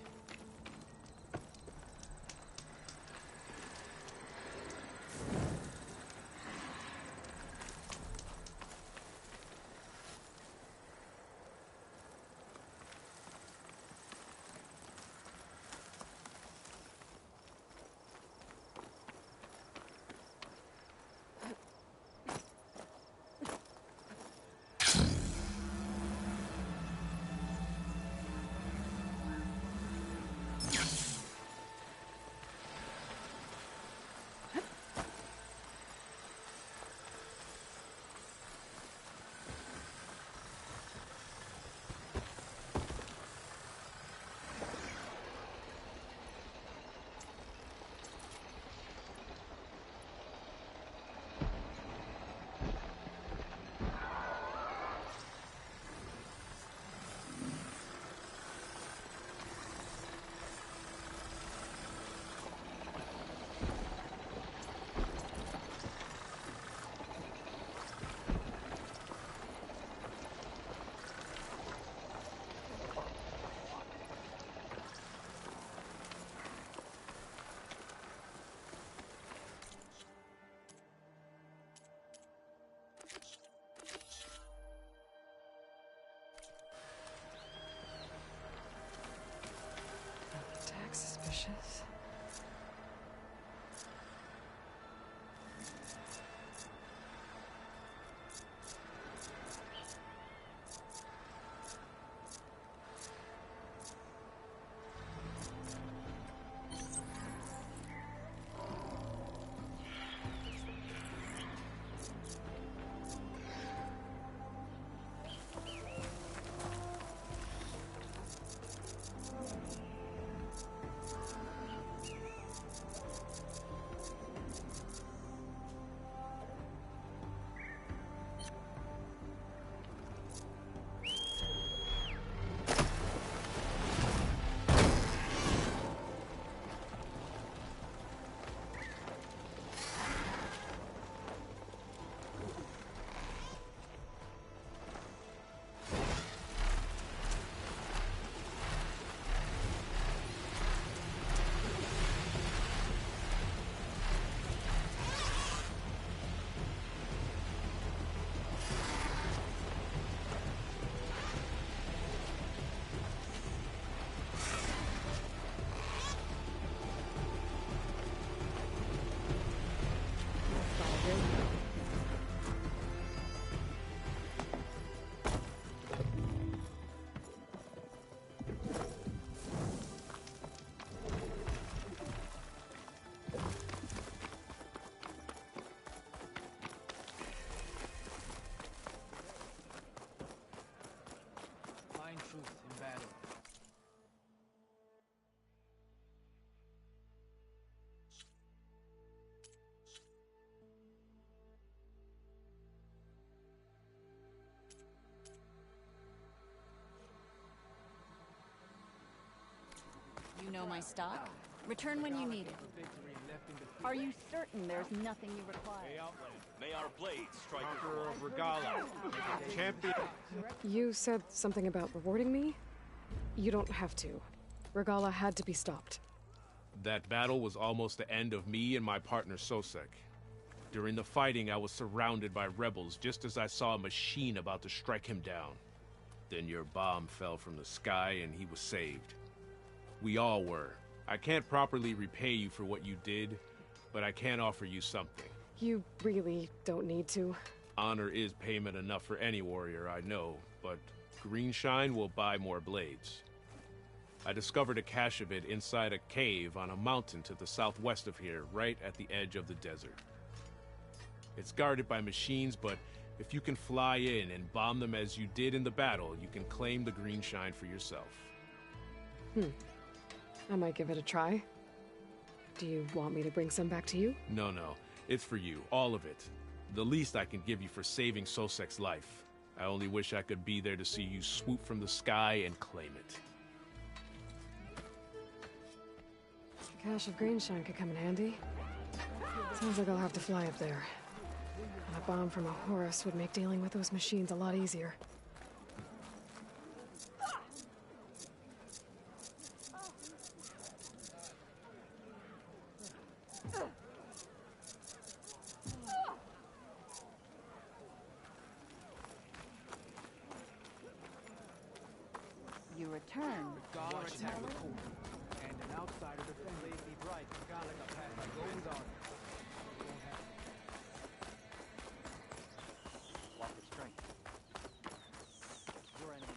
Suspicious. You know my stock? Return when you need it. Are you certain there's nothing you require? May our blades strike Conqueror of Regala. Champion. You said something about rewarding me? You don't have to. Regala had to be stopped. That battle was almost the end of me and my partner Sosek. During the fighting, I was surrounded by rebels just as I saw a machine about to strike him down. Then your bomb fell from the sky and he was saved. We all were. I can't properly repay you for what you did, but I can offer you something. You really don't need to. Honor is payment enough for any warrior, I know, but Greenshine will buy more blades. I discovered a cache of it inside a cave on a mountain to the southwest of here, right at the edge of the desert. It's guarded by machines, but if you can fly in and bomb them as you did in the battle, you can claim the Greenshine for yourself. I might give it a try. Do you want me to bring some back to you? No. It's for you, all of it. The least I can give you for saving Sosek's life. I only wish I could be there to see you swoop from the sky and claim it. A cache of Greenshine could come in handy. Sounds like I'll have to fly up there. And a bomb from a Horus would make dealing with those machines a lot easier. turn. Watch attack the core. And an outsider defender. Leave me bright. Galaga path. Goes on. Walk with strength. Your enemy.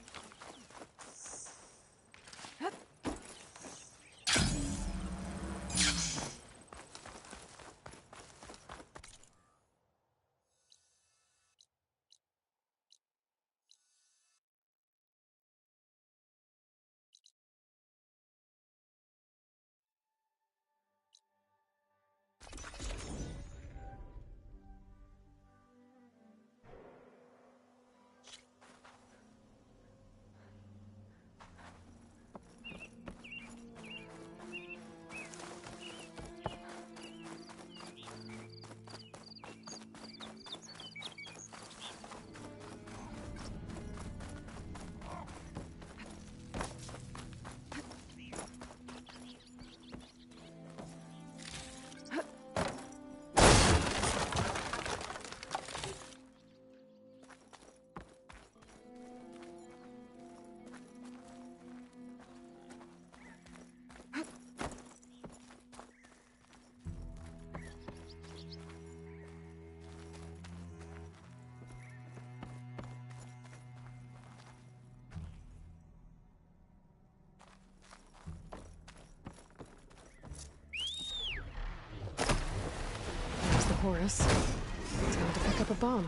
Horace. Time to pick up a bomb.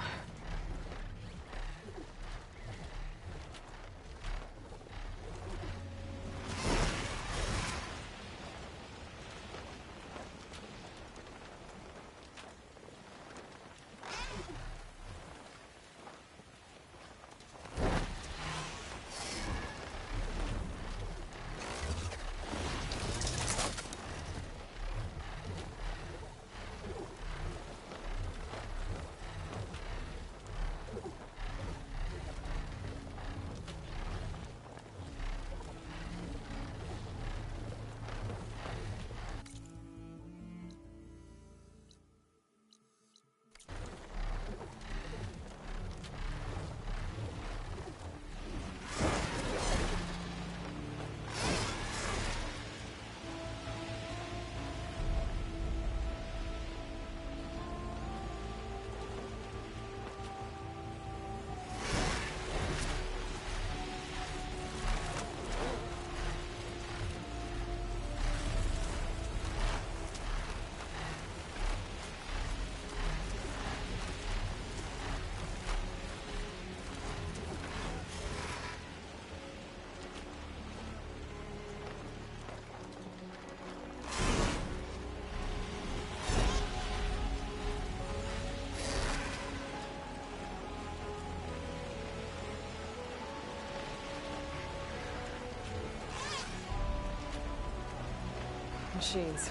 Machines.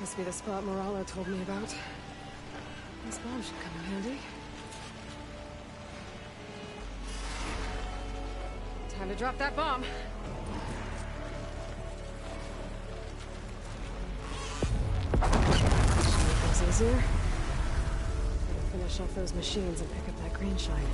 Must be the spot Moralo told me about. This bomb should come in handy. Time to drop that bomb. Should make things easier. Gotta finish off those machines and pick up that green shine.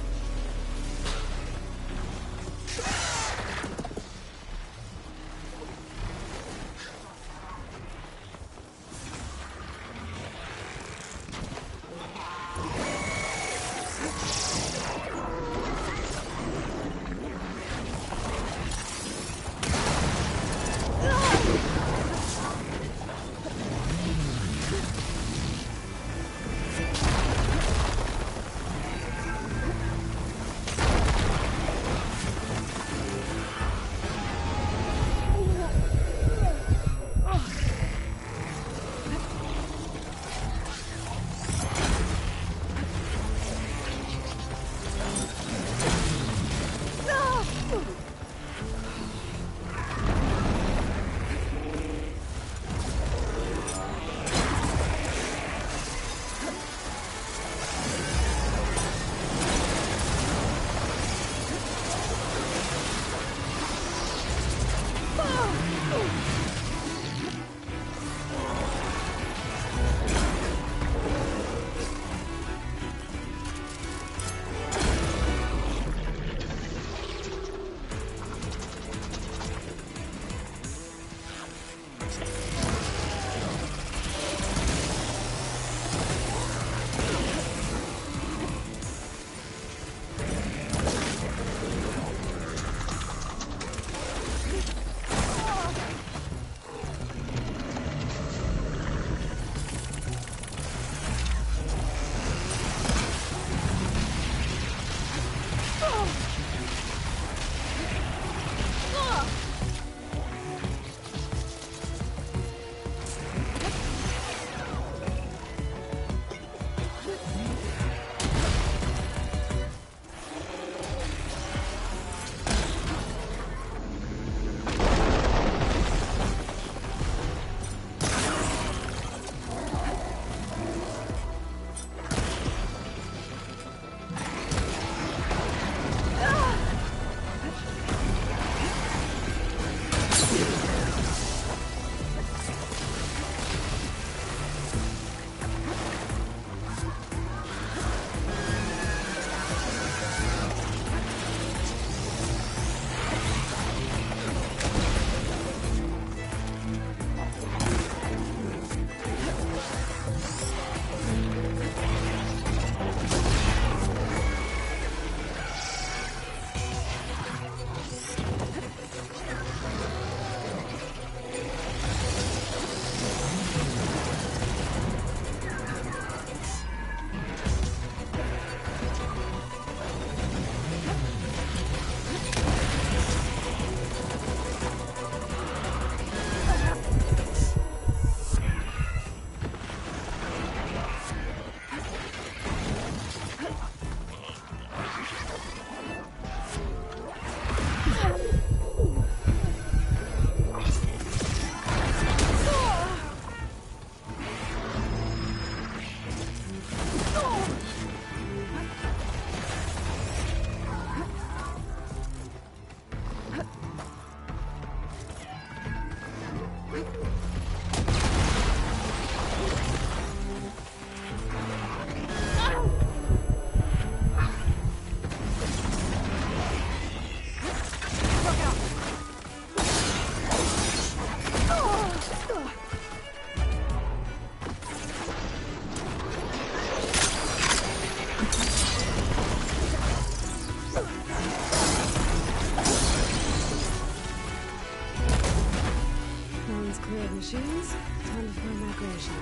Machines, time for a migration.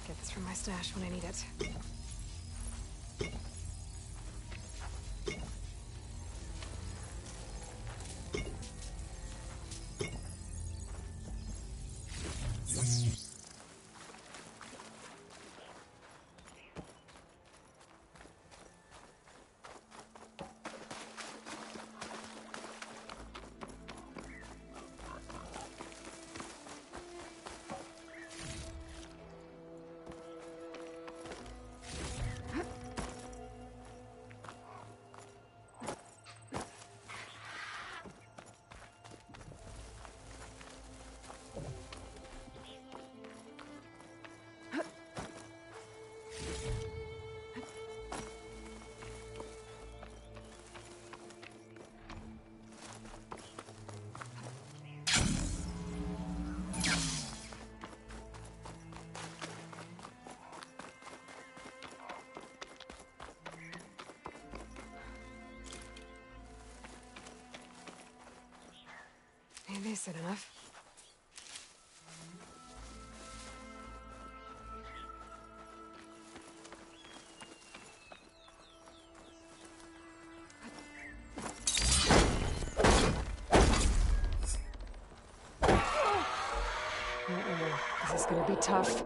Get this from my stash when I need it. Maybe this is enough. This is gonna be tough.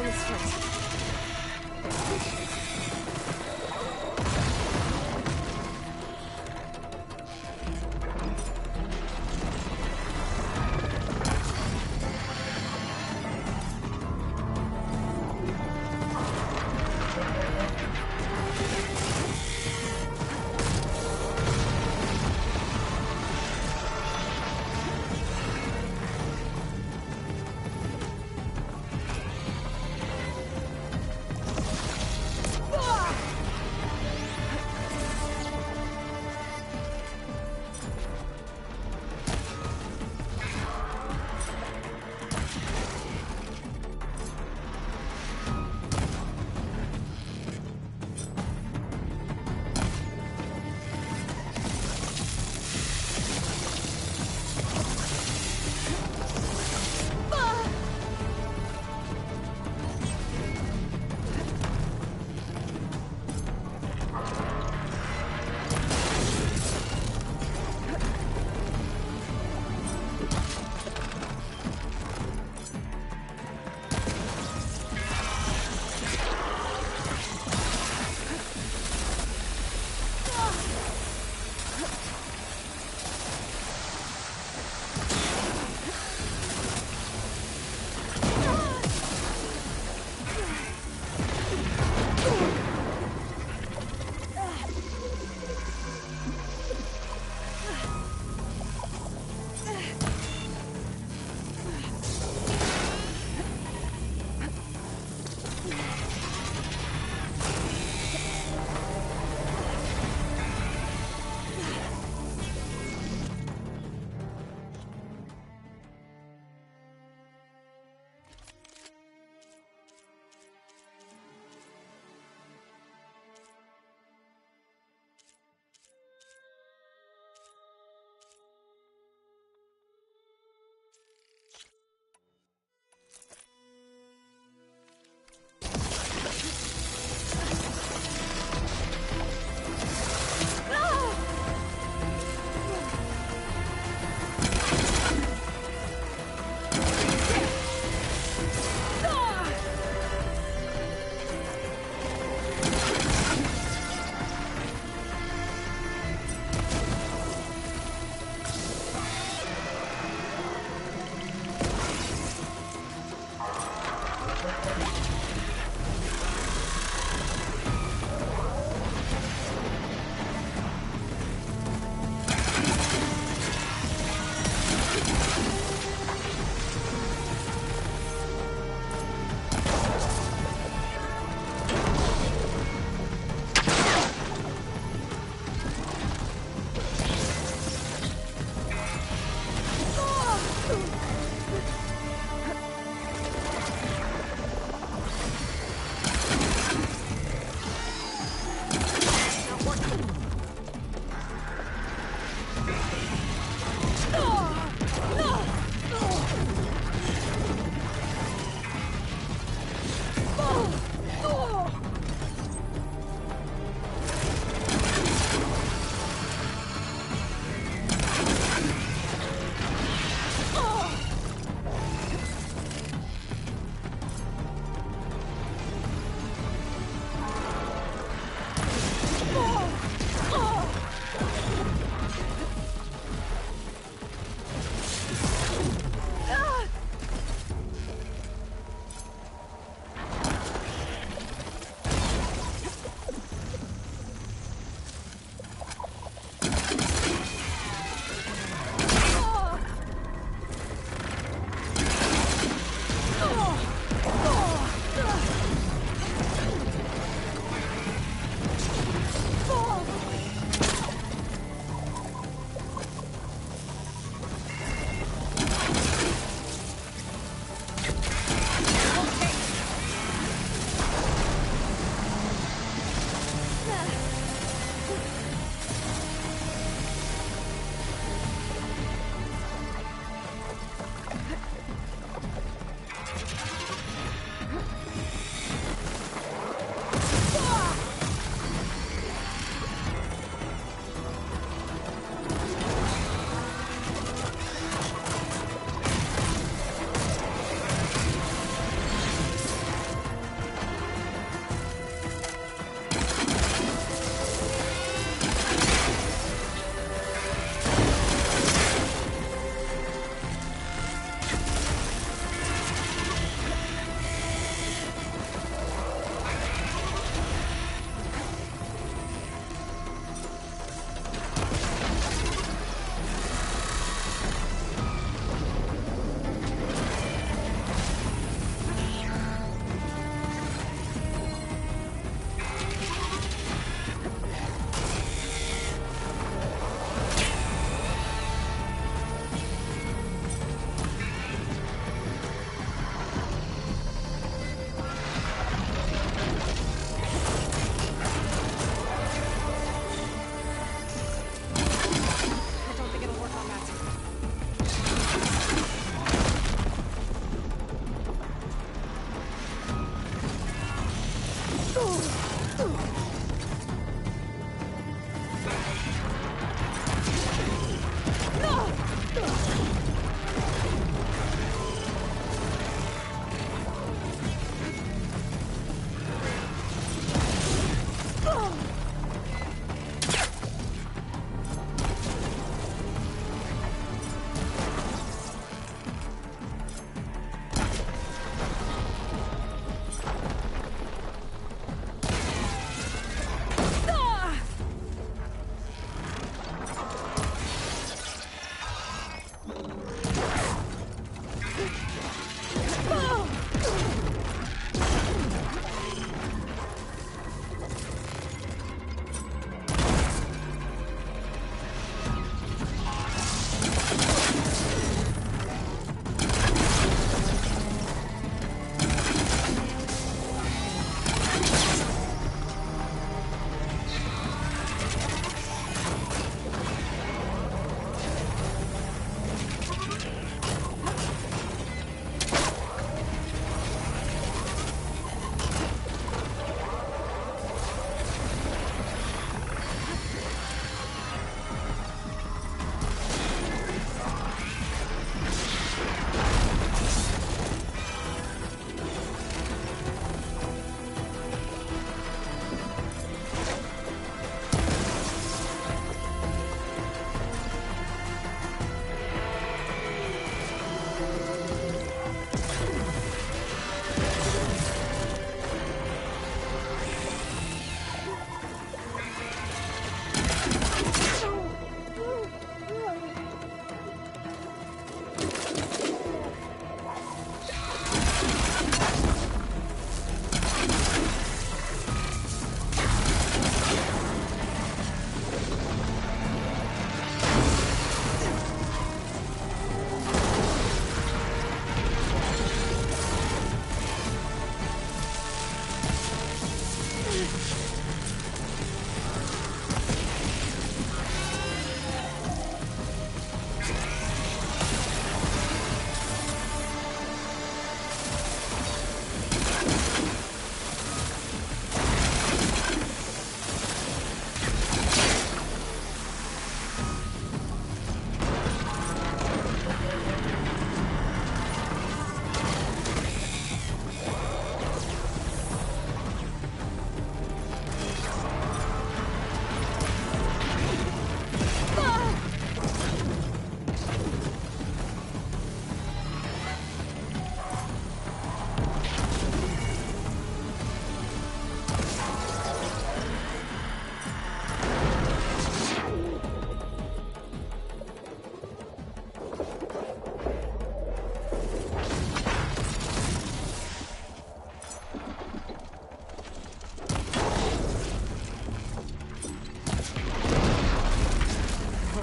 this first.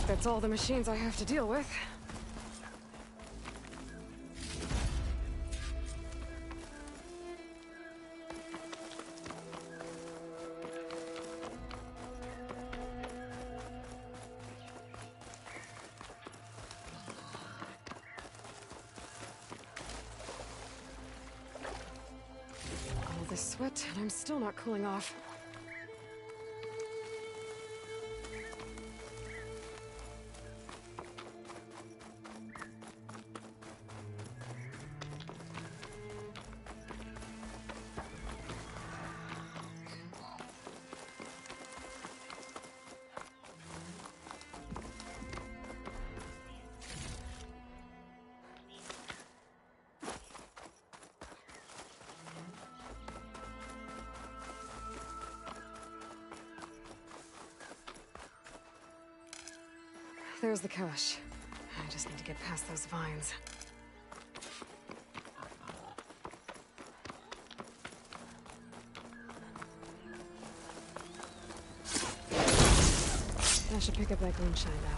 That's all the machines I have to deal with. All this sweat, and I'm still not cooling off. There's the cache. I just need to get past those vines. I should pick up that green shine now.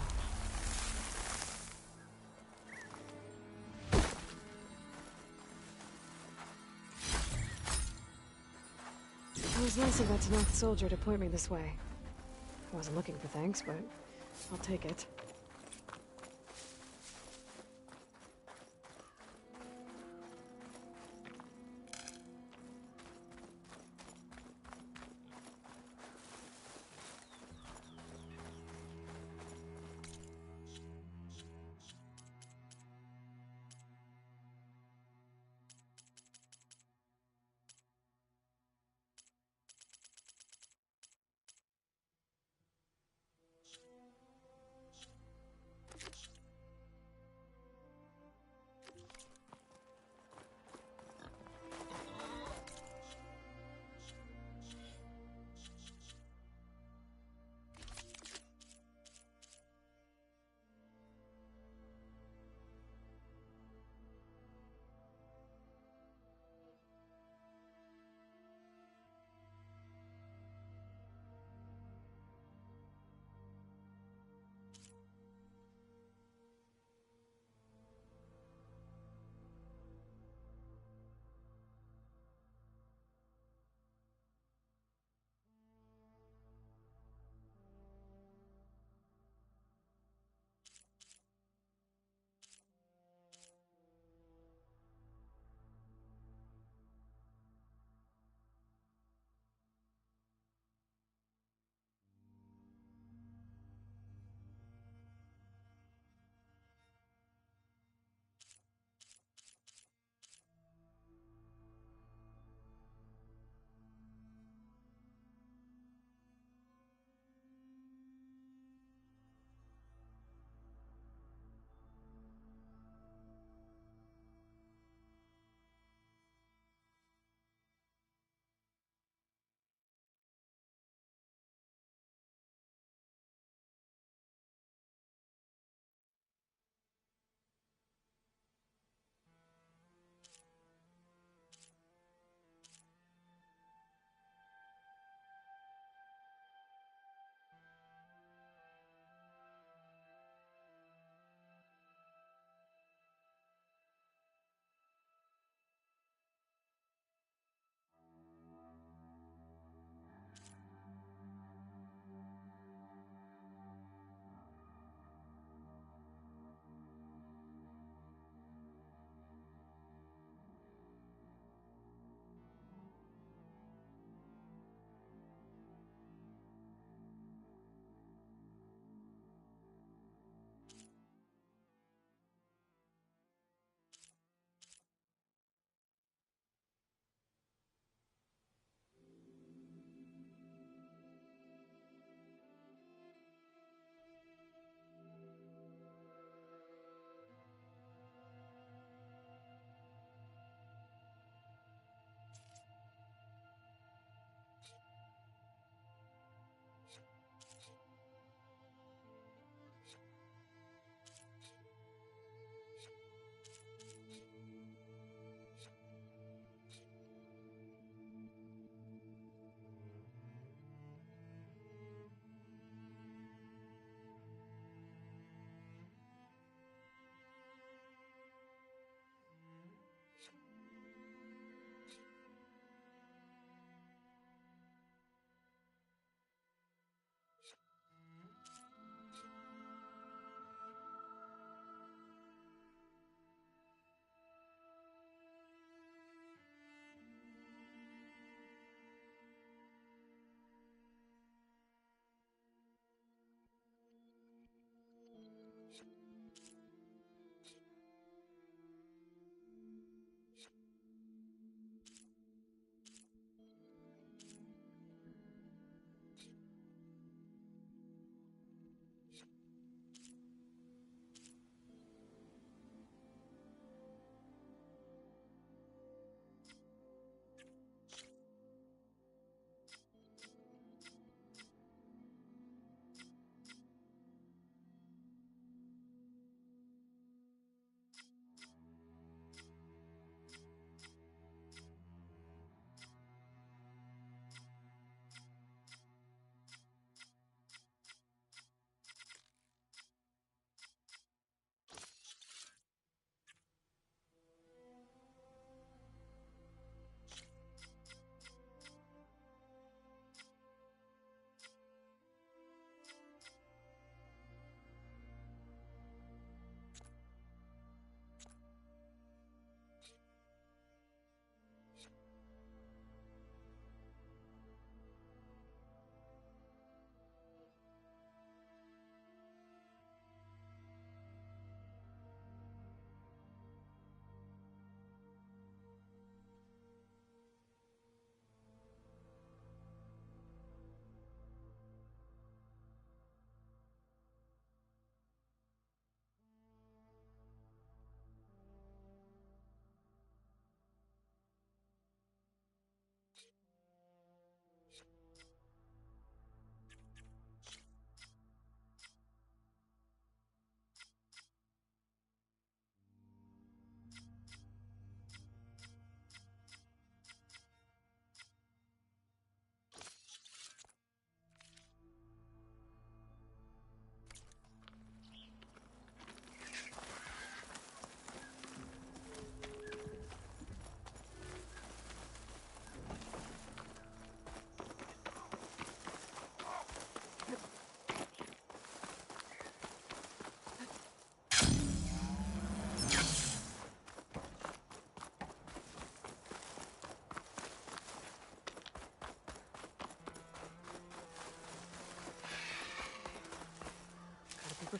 It was nice of that Tenakth soldier to point me this way. I wasn't looking for thanks, but I'll take it.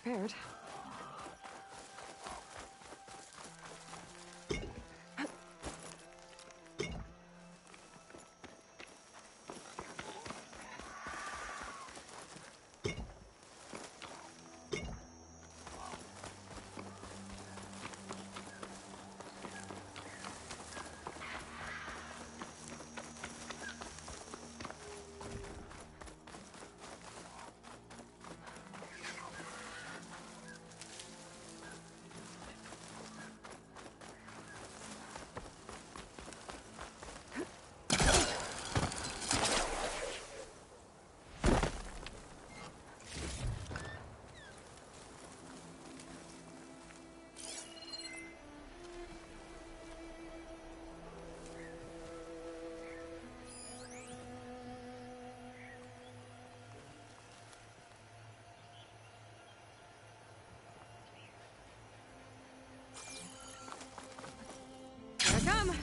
prepared. Come.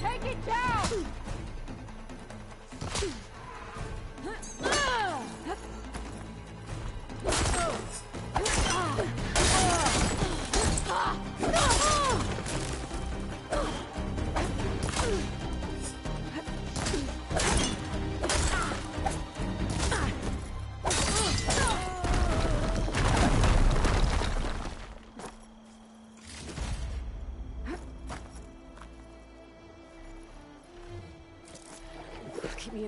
Take it down!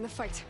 the fight.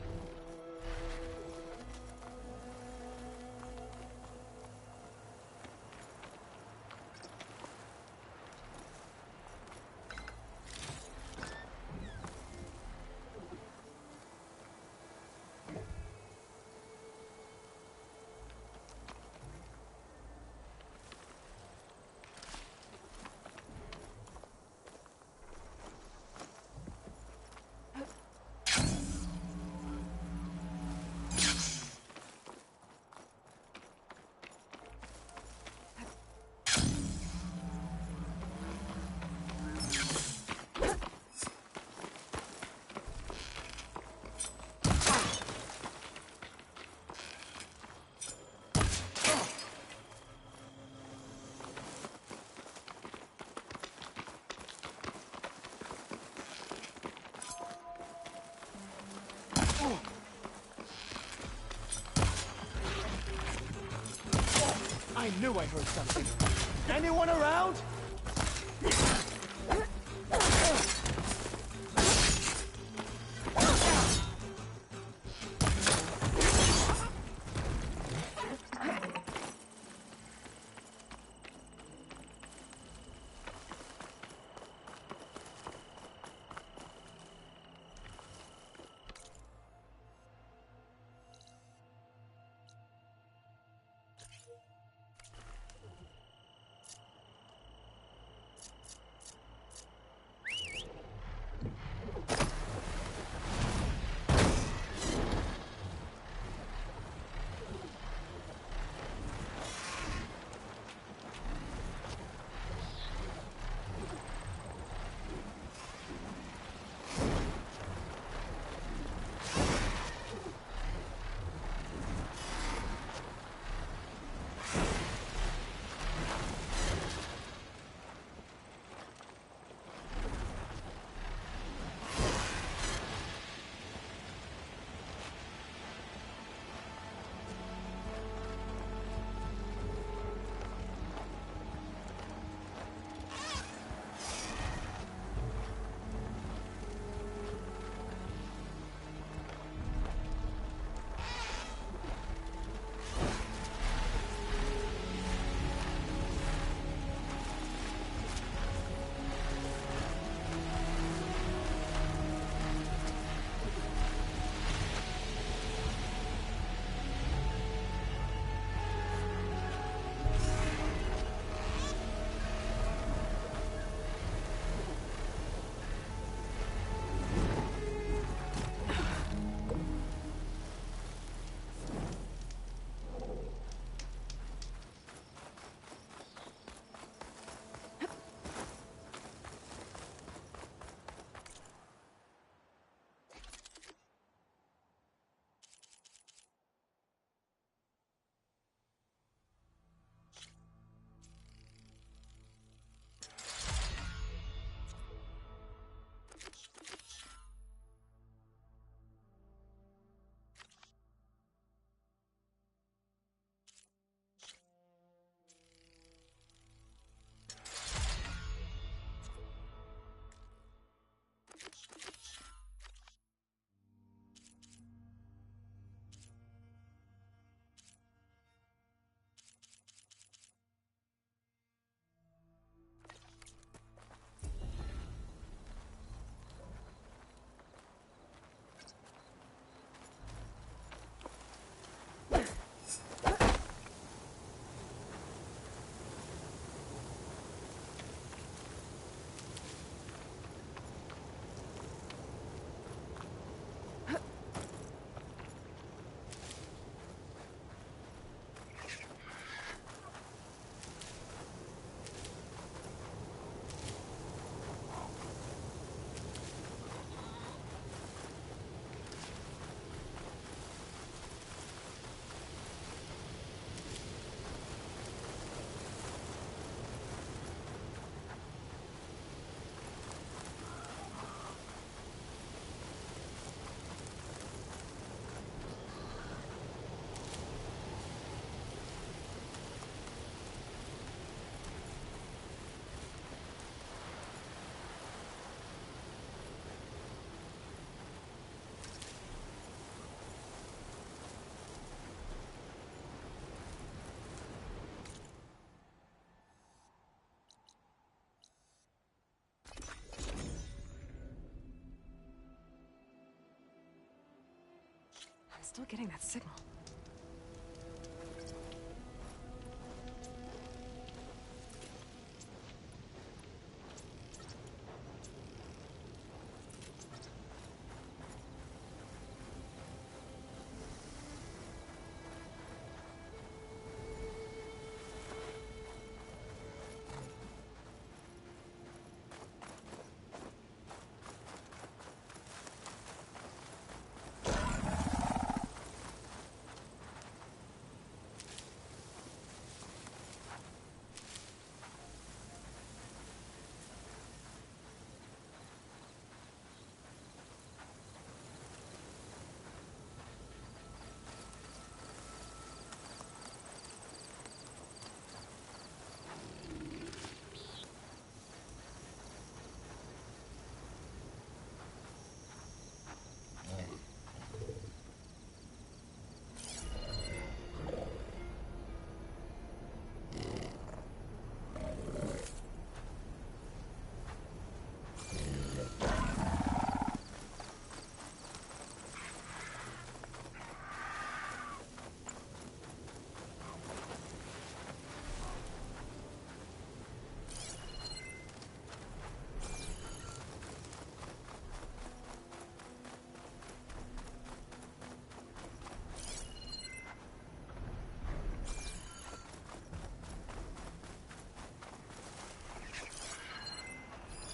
I knew I heard something. Anyone around? still getting that signal.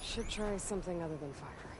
Should try something other than fire.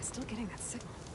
Still getting that signal.